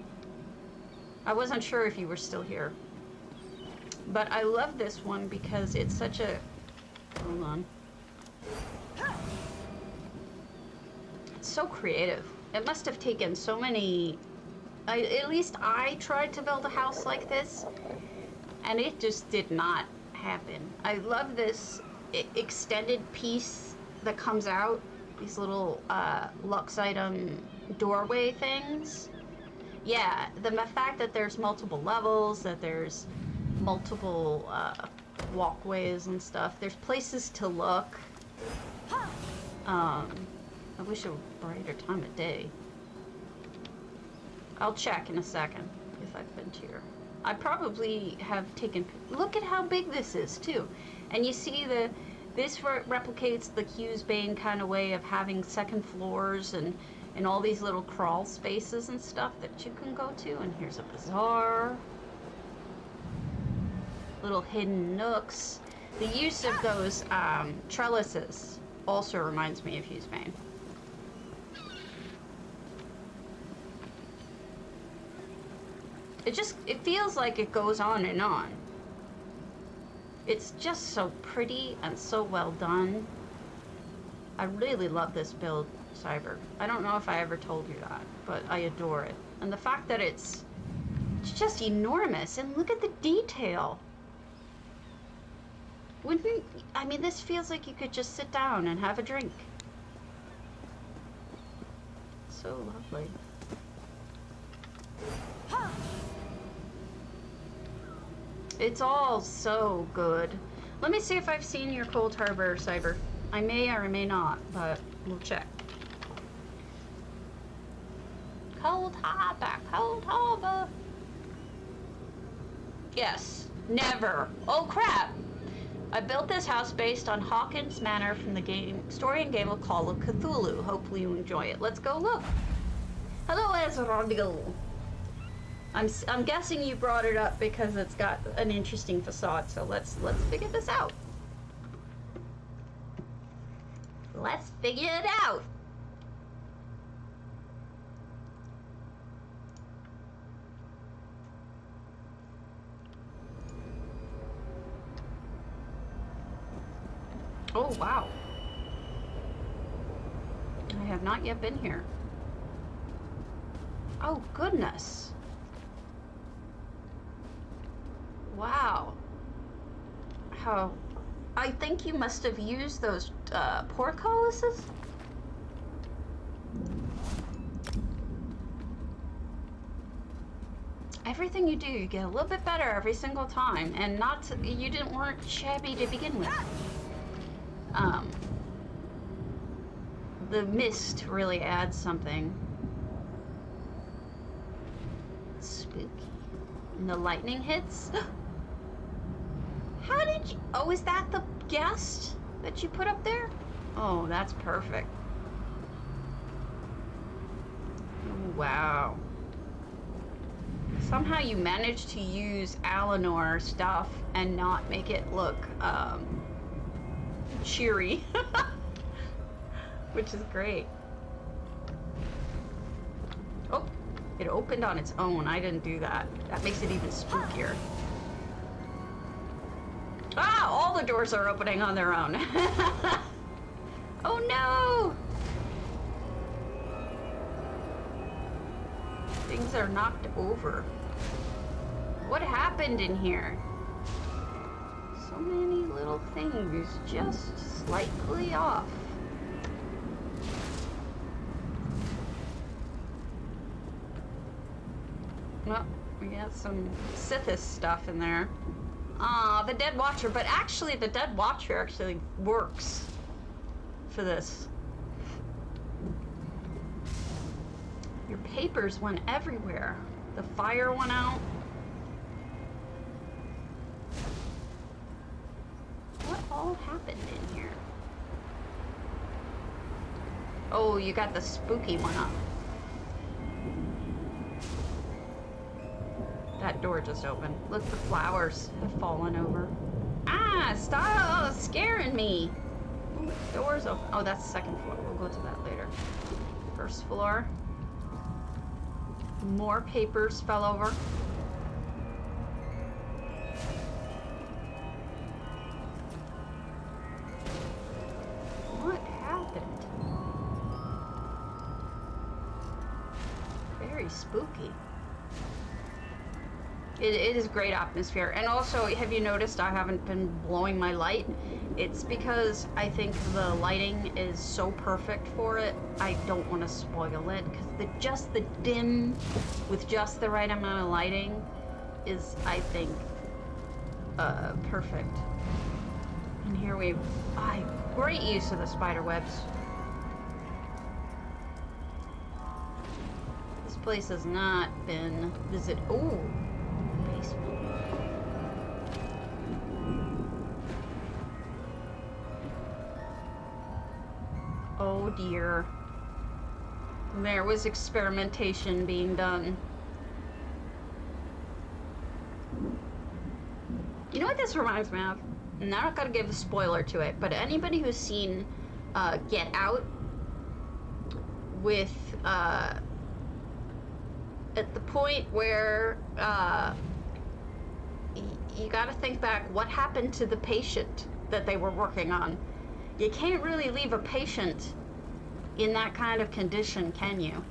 I wasn't sure if you were still here. But I love this one because it's such a... Hold on. It's so creative. It must have taken so many... at least I tried to build a house like this, and it just did not happen. I love this extended piece that comes out. These little Lux item doorway things. Yeah, the fact that there's multiple levels, that there's multiple walkways and stuff. There's places to look. I wish it were a brighter time of day. I'll check in a second if I've been to your... I probably have taken... Look at how big this is, too. And you see this replicates the Hugh's Bane kind of way of having second floors and all these little crawl spaces and stuff that you can go to. And here's a bazaar. Little hidden nooks. The use of those trellises also reminds me of Hugh's Bane. It feels like it goes on and on. It's just so pretty and so well done. I really love this build, Cyber. I don't know if I ever told you that, but I adore it. And the fact that it's just enormous, and look at the detail. I mean, this feels like you could just sit down and have a drink. So lovely. It's all so good. Let me see if I've seen your Cold Harbor, Cyber. I may or may not, but we'll check. Cold Harbor, Cold Harbor. Yes, never. Oh crap! I built this house based on Hawkins Manor from the story and game of Call of Cthulhu. Hopefully you enjoy it. Let's go look. Hello, Ezra. I'm guessing you brought it up because it's got an interesting facade. So let's figure this out. Let's figure it out. Oh, wow. I have not yet been here. Oh, goodness. Wow. How... I think you must have used those portcullises? Everything you do, you get a little bit better every single time, and you weren't shabby to begin with. The mist really adds something. Spooky. And the lightning hits. How did you... Oh, is that the guest that you put up there? Oh, that's perfect. Wow. Somehow you managed to use Eleanor stuff and not make it look, cheery. Which is great. Oh, it opened on its own. I didn't do that. That makes it even spookier. Ah, all the doors are opening on their own. Oh no! Things are knocked over. What happened in here? So many little things just slightly off. Well, we got some Sithis stuff in there. Ah, the Dead Watcher, but actually the Dead Watcher actually works for this. Your papers went everywhere. The fire went out. What all happened in here? Oh, you got the spooky one up. That door just opened. Look, the flowers have fallen over. Ah, stop scaring me. Ooh, doors open. Oh, that's the second floor. We'll go to that later. First floor. More papers fell over. What happened? Very spooky. It is great atmosphere. And also, have you noticed I haven't been blowing my light? It's because I think the lighting is so perfect for it. I don't want to spoil it, because just the dim with just the right amount of lighting is, I think, perfect. And here great use of the spider webs. This place has not been visited. Ooh. Oh dear. There was experimentation being done. You know what this reminds me of? I'm not gonna give a spoiler to it, but anybody who's seen Get Out with at the point where you gotta think back, what happened to the patient that they were working on? You can't really leave a patient in that kind of condition, can you?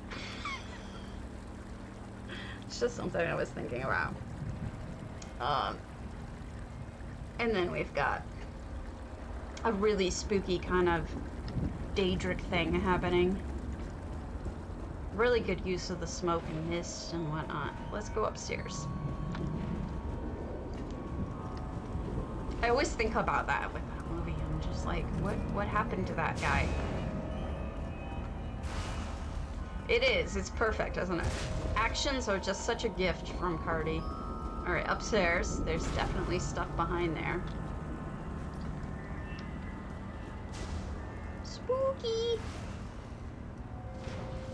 It's just something I was thinking about. And then we've got a really spooky kind of Daedric thing happening. Really good use of the smoke and mist and whatnot. Let's go upstairs. I always think about that with that movie. I'm just like, what happened to that guy? It is. It's perfect, isn't it? Actions are just such a gift from Cardi. All right, upstairs. There's definitely stuff behind there. Spooky.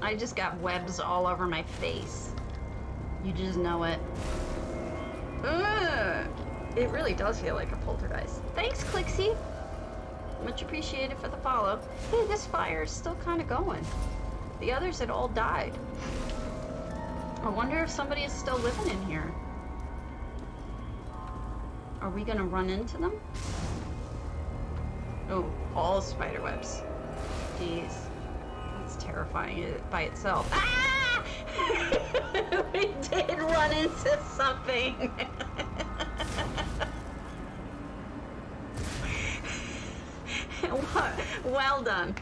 I just got webs all over my face. You just know it. Ugh. It really does feel like a poltergeist. Thanks, Clixie. Much appreciated for the follow. Hey, this fire is still kind of going. The others had all died. I wonder if somebody is still living in here. Are we gonna run into them? Oh, all spider webs. Jeez. That's terrifying by itself. Ah! We did run into something. Well done.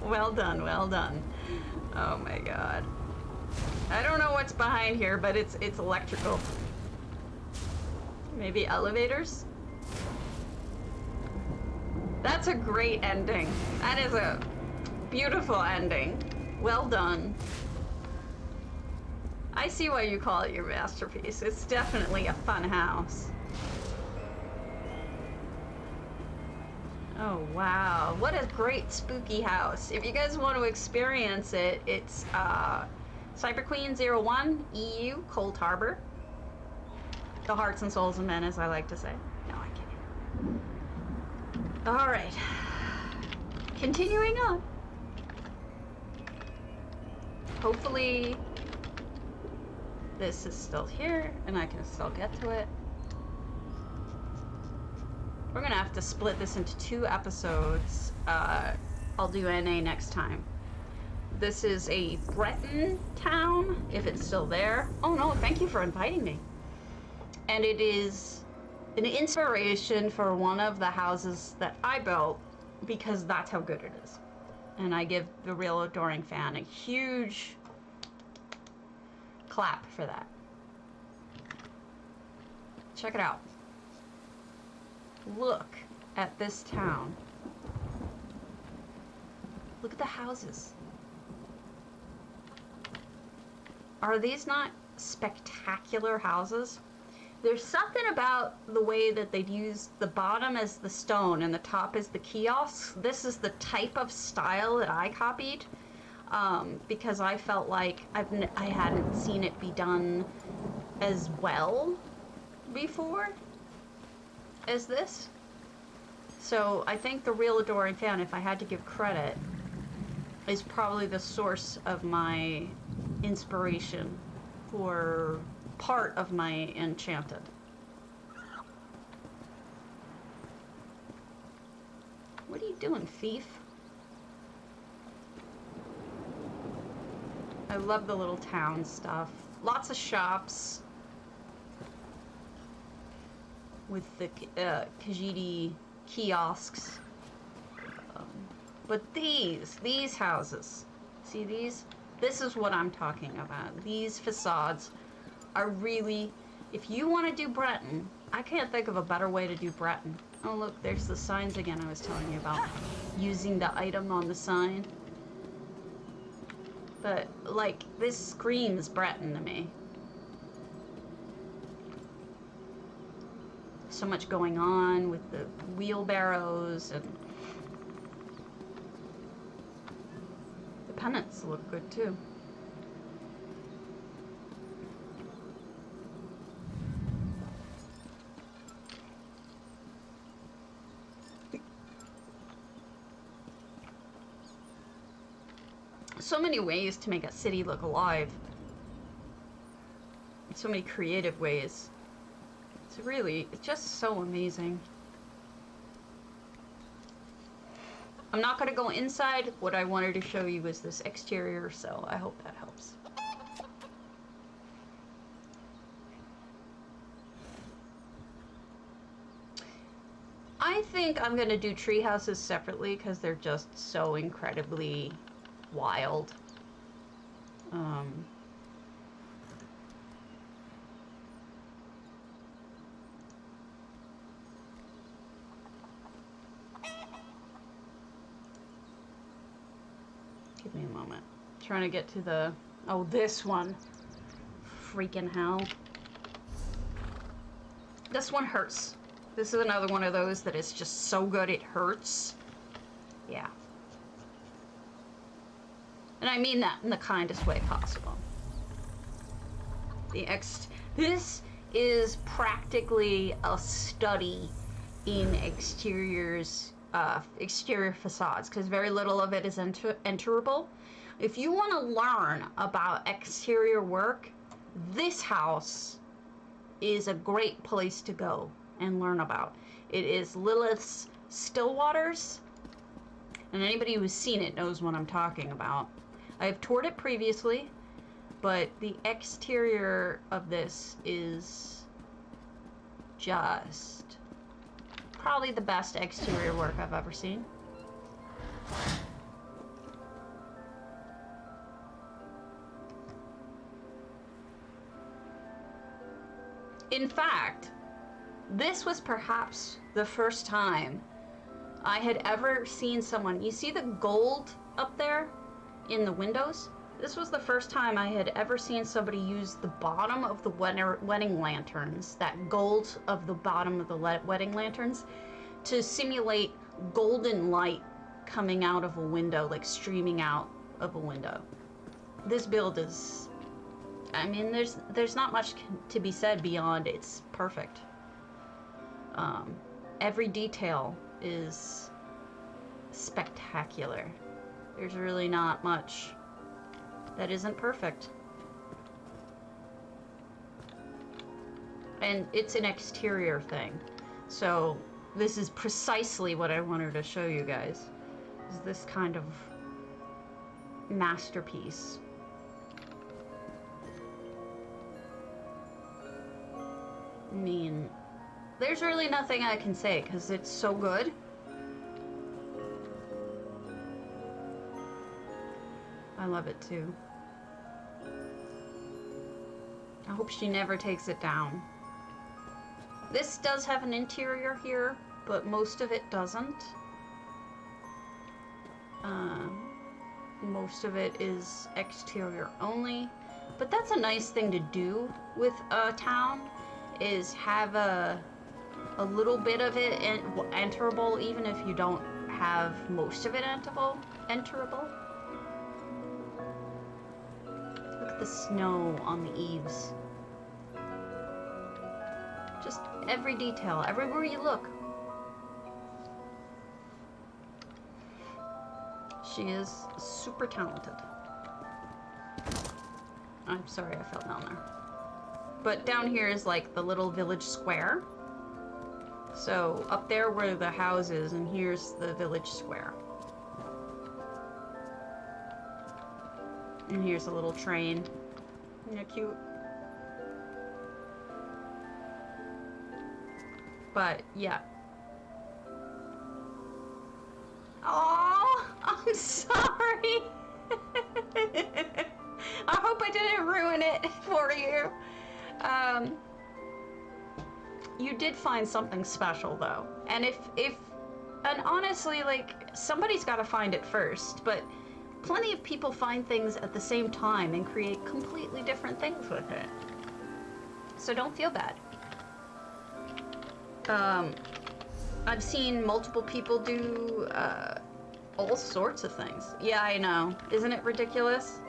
Well done, well done. Oh my god. I don't know what's behind here, but it's electrical. Maybe elevators? That's a great ending. That is a beautiful ending. Well done. I see why you call it your masterpiece. It's definitely a fun house. Oh wow, what a great spooky house. If you guys want to experience it, it's Cyber Queen 01 EU Cold Harbor. The hearts and souls of men, as I like to say. No, I can't. All right, continuing on. Hopefully this is still here and I can still get to it. We're gonna have to split this into 2 episodes. I'll do NA next time. This is a Breton town, if it's still there. Oh no, thank you for inviting me. And it is an inspiration for one of the houses that I built because that's how good it is. And I give the Real Adoring Fan a huge clap for that. Check it out. Look at this town. Look at the houses. Are these not spectacular houses? There's something about the way that they've used the bottom as the stone and the top is the kiosks. This is the type of style that I copied because I felt like I hadn't seen it be done as well before as this. So I think the Real Adoring Fan, if I had to give credit, is probably the source of my inspiration for part of my Enchanted. What are you doing, thief? I love the little town stuff. Lots of shops with the Khajiit kiosks. But these houses, see these? This is what I'm talking about. These facades are really, if you want to do Breton, I can't think of a better way to do Breton. Oh look, there's the signs again I was telling you about. Using the item on the sign. But like, this screams Breton to me. So much going on with the wheelbarrows, and the pennants look good too. So many ways to make a city look alive. So many creative ways. It's just so amazing. I'm not going to go inside. What I wanted to show you is this exterior, so I hope that helps. I think I'm going to do tree houses separately because they're just so incredibly wild. Trying to get to the... Oh, this one. Freaking hell. This one hurts. This is another one of those that is just so good it hurts. Yeah. And I mean that in the kindest way possible. This is practically a study in exterior facades, because very little of it is enterable. If you want to learn about exterior work, this house is a great place to go and learn about. It is Lilith's Still Waters, and anybody who's seen it knows what I'm talking about. I've toured it previously, but the exterior of this is just probably the best exterior work I've ever seen. In fact, this was perhaps the first time I had ever seen someone... You see the gold up there in the windows? This was the first time I had ever seen somebody use the bottom of the wedding lanterns, that gold of the bottom of the wedding lanterns, to simulate golden light coming out of a window, like streaming out of a window. This build is... I mean, there's not much to be said beyond it's perfect. Every detail is spectacular. There's really not much that isn't perfect. And it's an exterior thing. So this is precisely what I wanted to show you guys. Is this kind of masterpiece. I mean, there's really nothing I can say because it's so good. I love it too. I hope she never takes it down. This does have an interior here, but most of it doesn't. Most of it is exterior only. But that's a nice thing to do with a town, is have a little bit of it enterable, even if you don't have most of it enterable. Look at the snow on the eaves. Just every detail, everywhere you look. She is super talented. I'm sorry I fell down there. But down here is like the little village square. So up there were the houses, and here's the village square. And here's a little train. Isn't that cute? But yeah. Oh, I'm sorry. I hope I didn't ruin it for you. You did find something special though. And and honestly, like, somebody's got to find it first, but plenty of people find things at the same time and create completely different things with it. So don't feel bad. I've seen multiple people do all sorts of things. Yeah, I know. Isn't it ridiculous?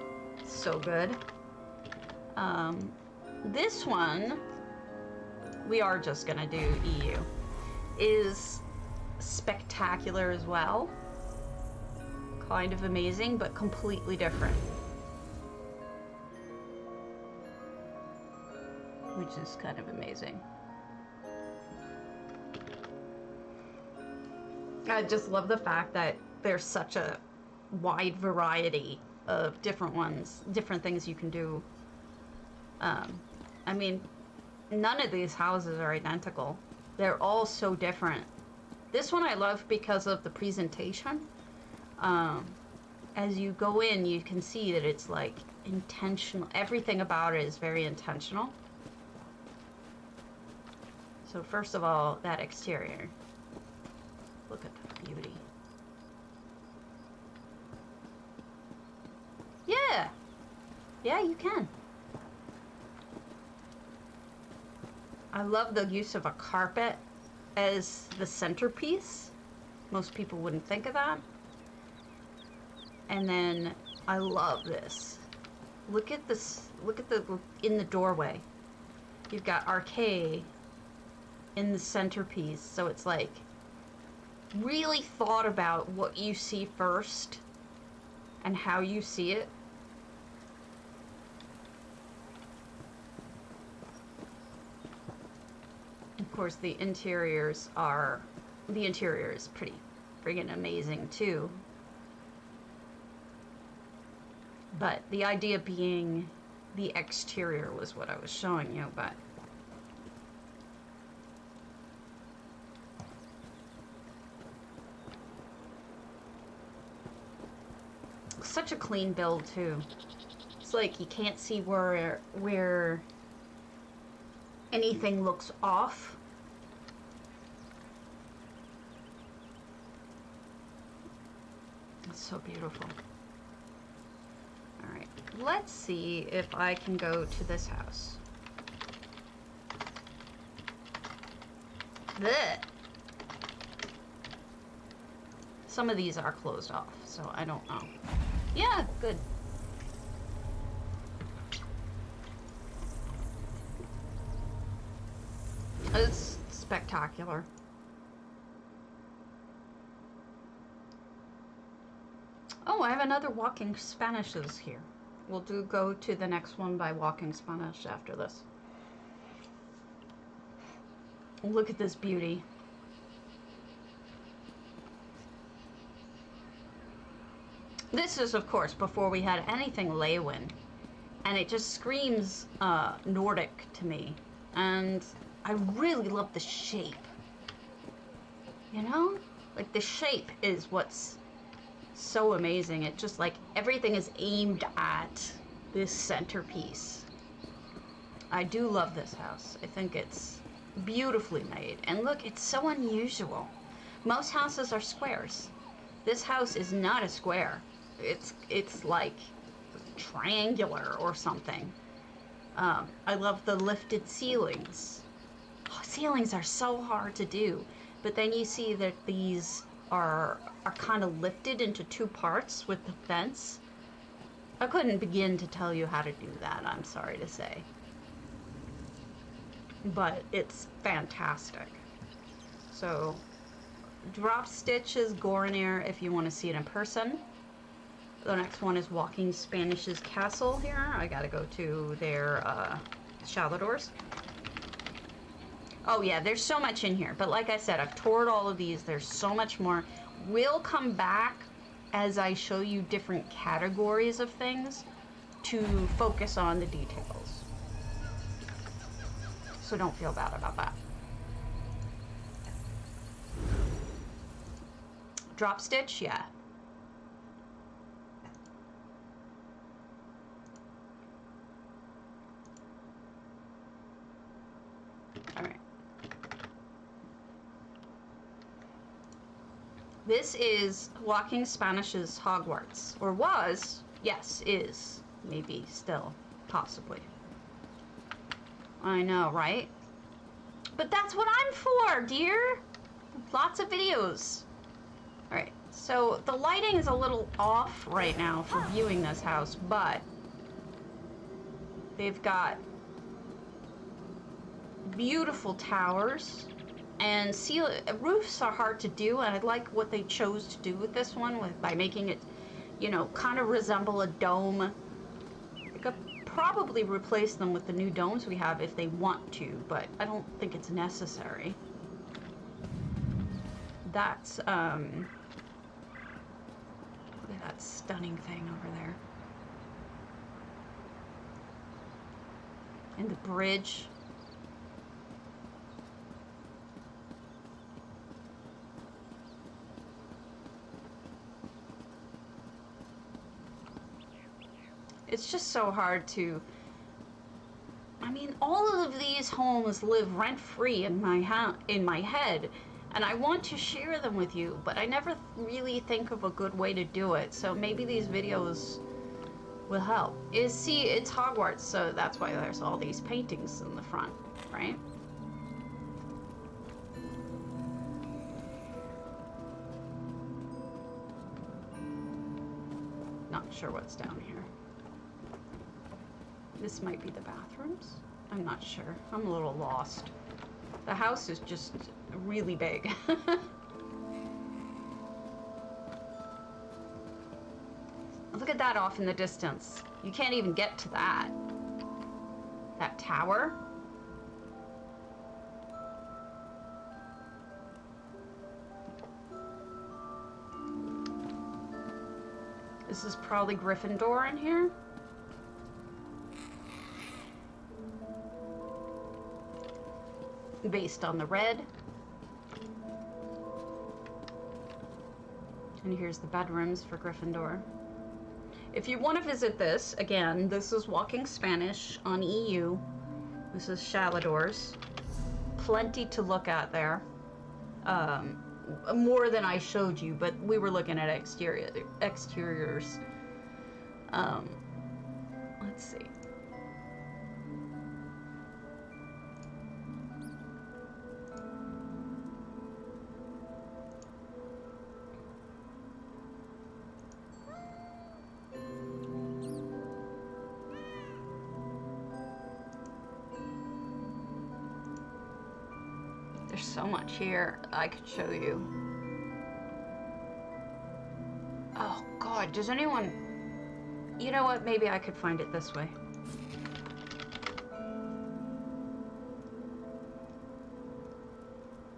So good. This one, we are just gonna do EU, is spectacular as well. Kind of amazing, but completely different. Which is kind of amazing. I just love the fact that there's such a wide variety of different ones, different things you can do. I mean, none of these houses are identical. They're all so different. This one I love because of the presentation. As you go in, you can see that it's like intentional. Everything about it is very intentional. So first of all, that exterior. Look at the beauty. Yeah. Yeah, you can. I love the use of a carpet as the centerpiece. Most people wouldn't think of that. And then I love this. Look at this. Look at the in the doorway. You've got arcade in the centerpiece, so it's like really thought about what you see first and how you see it. Of course, the interior is pretty friggin' amazing too. But the idea being the exterior was what I was showing you, but such a clean build too. It's like you can't see where anything looks off. It's so beautiful. All right, let's see if I can go to this house. Blech. Some of these are closed off, so I don't know. Yeah, good. It's spectacular. Oh, I have another Walking Spanishes here. We'll go to the next one by Walking Spanish after this. Look at this beauty. This is, of course, before we had anything Lewin, and it just screams Nordic to me. And I really love the shape. You know? Like, the shape is what's so amazing. It just, like, everything is aimed at this centerpiece. I do love this house. I think it's beautifully made. And look, it's so unusual. Most houses are squares. This house is not a square. It's like triangular or something. I love the lifted ceilings. Oh, ceilings are so hard to do, but then you see that these are kind of lifted into two parts with the fence. I couldn't begin to tell you how to do that, I'm sorry to say. But it's fantastic. So, Drop Stitch's Goranir if you want to see it in person. The next one is Walking Spanish's Castle here. I gotta go to their Shaladors. Oh yeah, there's so much in here. But like I said, I've toured all of these. There's so much more. We'll come back as I show you different categories of things to focus on the details. So don't feel bad about that. Drop Stitch, yeah. All right. This is Walking Spanish's Hogwarts, or was, yes, is, maybe, still, possibly. I know, right? But that's what I'm for, dear! Lots of videos. Alright, so the lighting is a little off right now for viewing this house, but they've got beautiful towers, and roofs are hard to do, and I like what they chose to do with this one by making it, you know, kind of resemble a dome. They could probably replace them with the new domes we have if they want to, but I don't think it's necessary. That's, look at that stunning thing over there. And the bridge. It's just so hard to, I mean, all of these homes live rent-free in my head, and I want to share them with you, but I never really think of a good way to do it. So maybe these videos will help. See, it's Hogwarts, so that's why there's all these paintings in the front, right? Not sure what's down here. This might be the bathrooms? I'm not sure. I'm a little lost. The house is just really big. Look at that off in the distance. You can't even get to that. That tower. This is probably Gryffindor in here. Based on the red. And here's the bedrooms for Gryffindor. If you want to visit this, again, this is Walking Spanish on EU. This is Shalador's. Plenty to look at there. More than I showed you, but we were looking at exteriors. Let's see. There's so much here I could show you. Oh God, does anyone... You know what, maybe I could find it this way.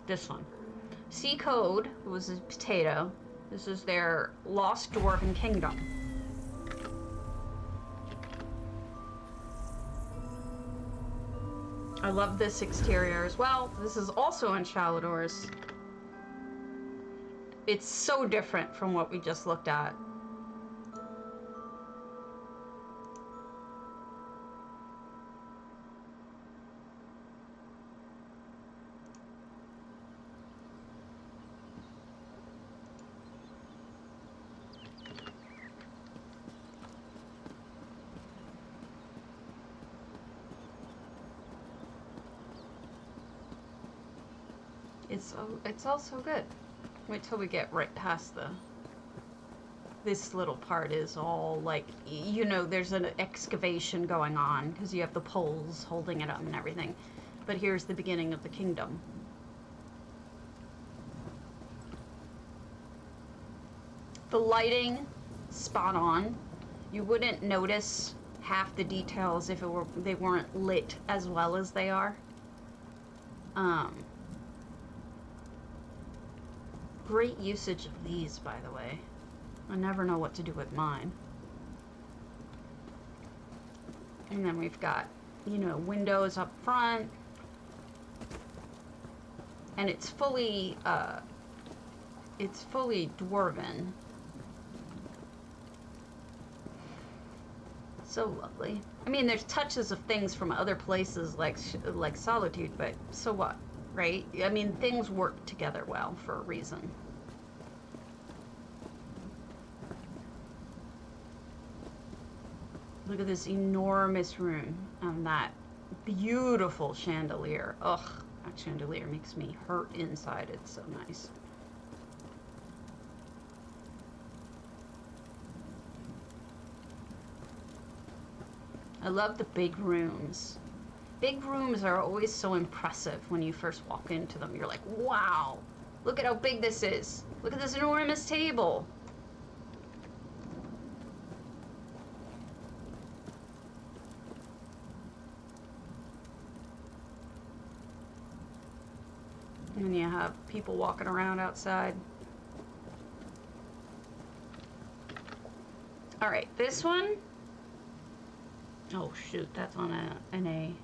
This one. C Code was a Patio. This is their Lost Dwarven Kingdom. I love this exterior as well. This is also in Shalador's. It's so different from what we just looked at. It's all so good. Wait till we get right past this little part is all like, you know, there's an excavation going on because you have the poles holding it up and everything. But here's the beginning of the kingdom. The lighting, spot on. You wouldn't notice half the details if they weren't lit as well as they are. Great usage of these, by the way. I never know what to do with mine. And then we've got, you know, windows up front. And it's fully dwarven. So lovely. I mean, there's touches of things from other places like Solitude, but so what? Right? I mean, things work together well for a reason. Look at this enormous room and that beautiful chandelier. Ugh, that chandelier makes me hurt inside. It's so nice. I love the big rooms. Big rooms are always so impressive when you first walk into them. You're like, wow, look at how big this is. Look at this enormous table. And you have people walking around outside. All right, this one. Oh shoot, that's on an A.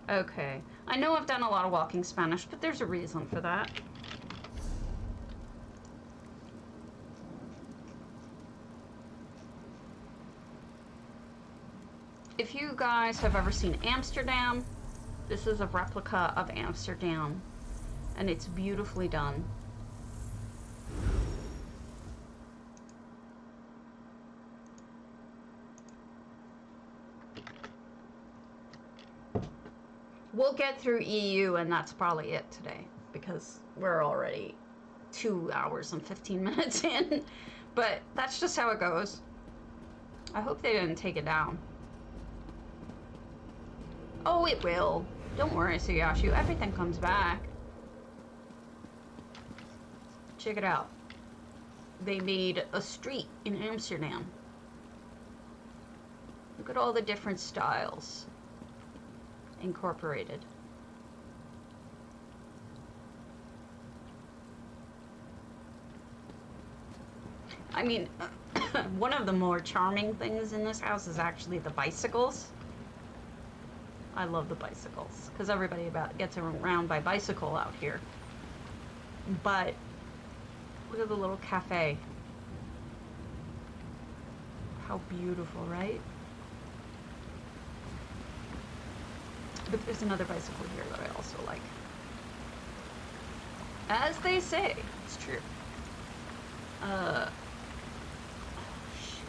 Okay, I know I've done a lot of Walking Spanish, but there's a reason for that. If you guys have ever seen Amsterdam, this is a replica of Amsterdam. And it's beautifully done. We'll get through EU, and that's probably it today, because we're already 2 hours and 15 minutes in. But that's just how it goes. I hope they didn't take it down. Oh, it will. Don't worry, Suyashu. Everything comes back. Check it out. They made a street in Amsterdam. Look at all the different styles incorporated. I mean, one of the more charming things in this house is actually the bicycles. I love the bicycles because everybody gets around by bicycle out here. But look at the little cafe. How beautiful, right? But there's another bicycle here that I also like. As they say, it's true. Oh, shoot.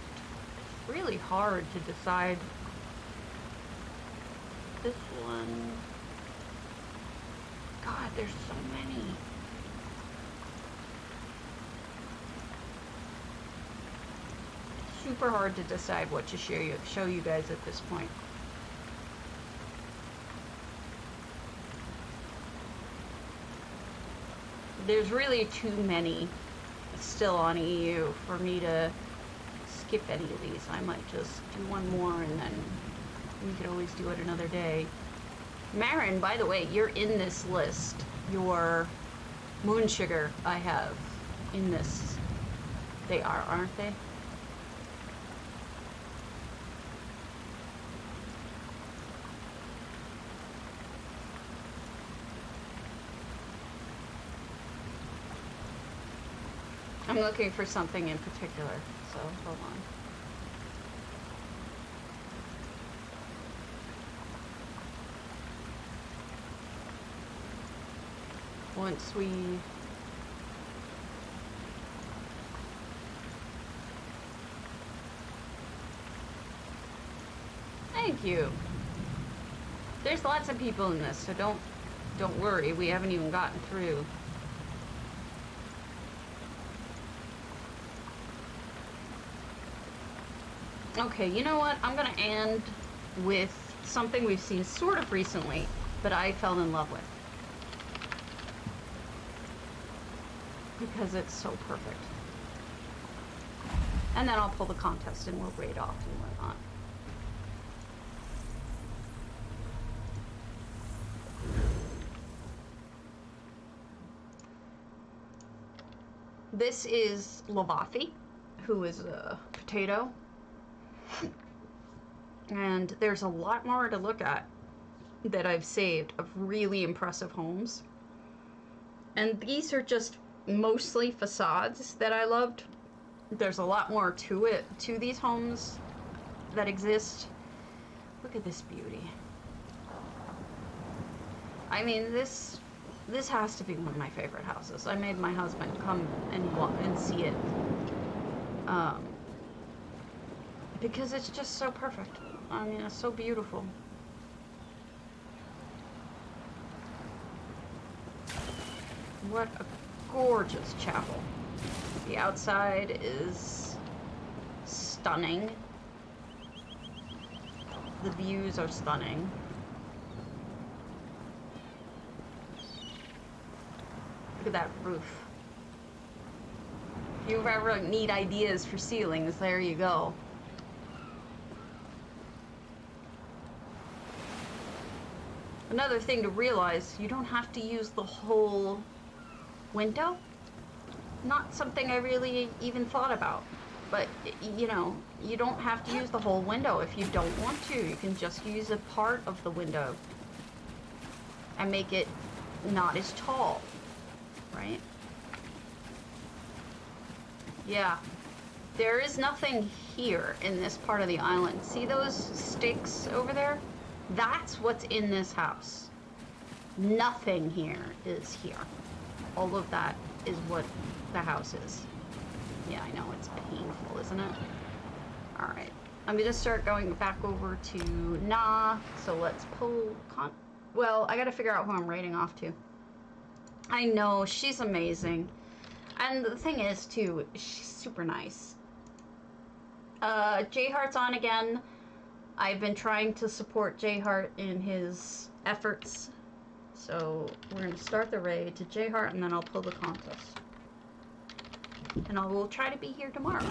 It's really hard to decide. This one. God, there's so many. Super hard to decide what to show you guys at this point. There's really too many still on EU for me to skip any of these. I might just do one more and then we could always do it another day. Marin, by the way, you're in this list. Your moon sugar I have in this. They are, aren't they? I'm looking for something in particular, so hold on. Once we... Thank you. There's lots of people in this, so don't worry, we haven't even gotten through. Okay, you know what? I'm gonna end with something we've seen sort of recently, but I fell in love with. Because it's so perfect. And then I'll pull the contest and we'll raid off and whatnot. This is Lavathi, who is a potato. And there's a lot more to look at that I've saved of really impressive homes. And these are just mostly facades that I loved. There's a lot more to it, to these homes that exist. Look at this beauty. I mean, this has to be one of my favorite houses. I made my husband come and see it. Because it's just so perfect. I mean, it's so beautiful. What a gorgeous chapel. The outside is stunning. The views are stunning. Look at that roof. If you ever need ideas for ceilings, there you go. Another thing to realize, you don't have to use the whole window. Not something I really even thought about. But, you know, you don't have to use the whole window if you don't want to. You can just use a part of the window and make it not as tall, right? Yeah. There is nothing here in this part of the island. See those sticks over there? That's what's in this house. Nothing here is here. All of that is what the house is. Yeah, I know, it's painful, isn't it? Alright. I'm gonna start going back over to Nah. So let's pull well, I gotta figure out who I'm raiding off to. I know, she's amazing. And the thing is, too, she's super nice. J-Heart's on again. I've been trying to support J-Heart in his efforts. So we're going to start the raid to J-Heart, and then I'll pull the contest. And I will try to be here tomorrow.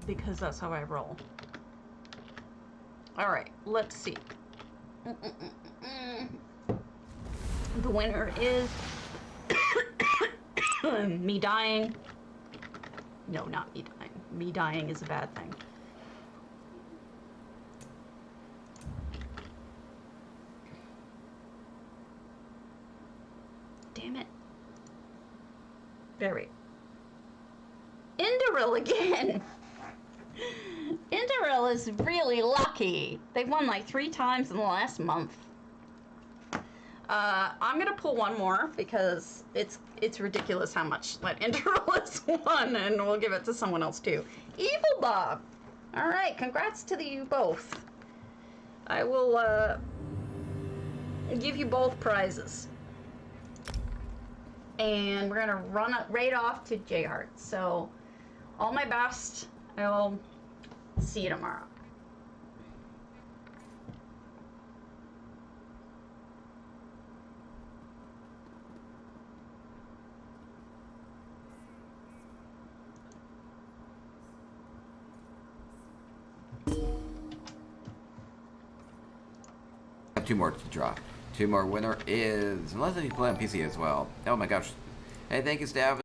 Because that's how I roll. Alright, let's see. The winner is me dying. No, not me dying. Me dying is a bad thing. Damn it. Very. Indoril again! Indoril is really lucky. They've won like 3 times in the last month. I'm gonna pull one more because it's ridiculous how much that Indoril has won, and we'll give it to someone else too. Evil Bob! Alright, congrats to you both. I will give you both prizes. And we're gonna run right off to J-Heart. So, all my best. I will see you tomorrow. I have 2 more to draw. 2 more. Winner is, unless you play on PC as well. Oh my gosh. Hey, thank you, Stav.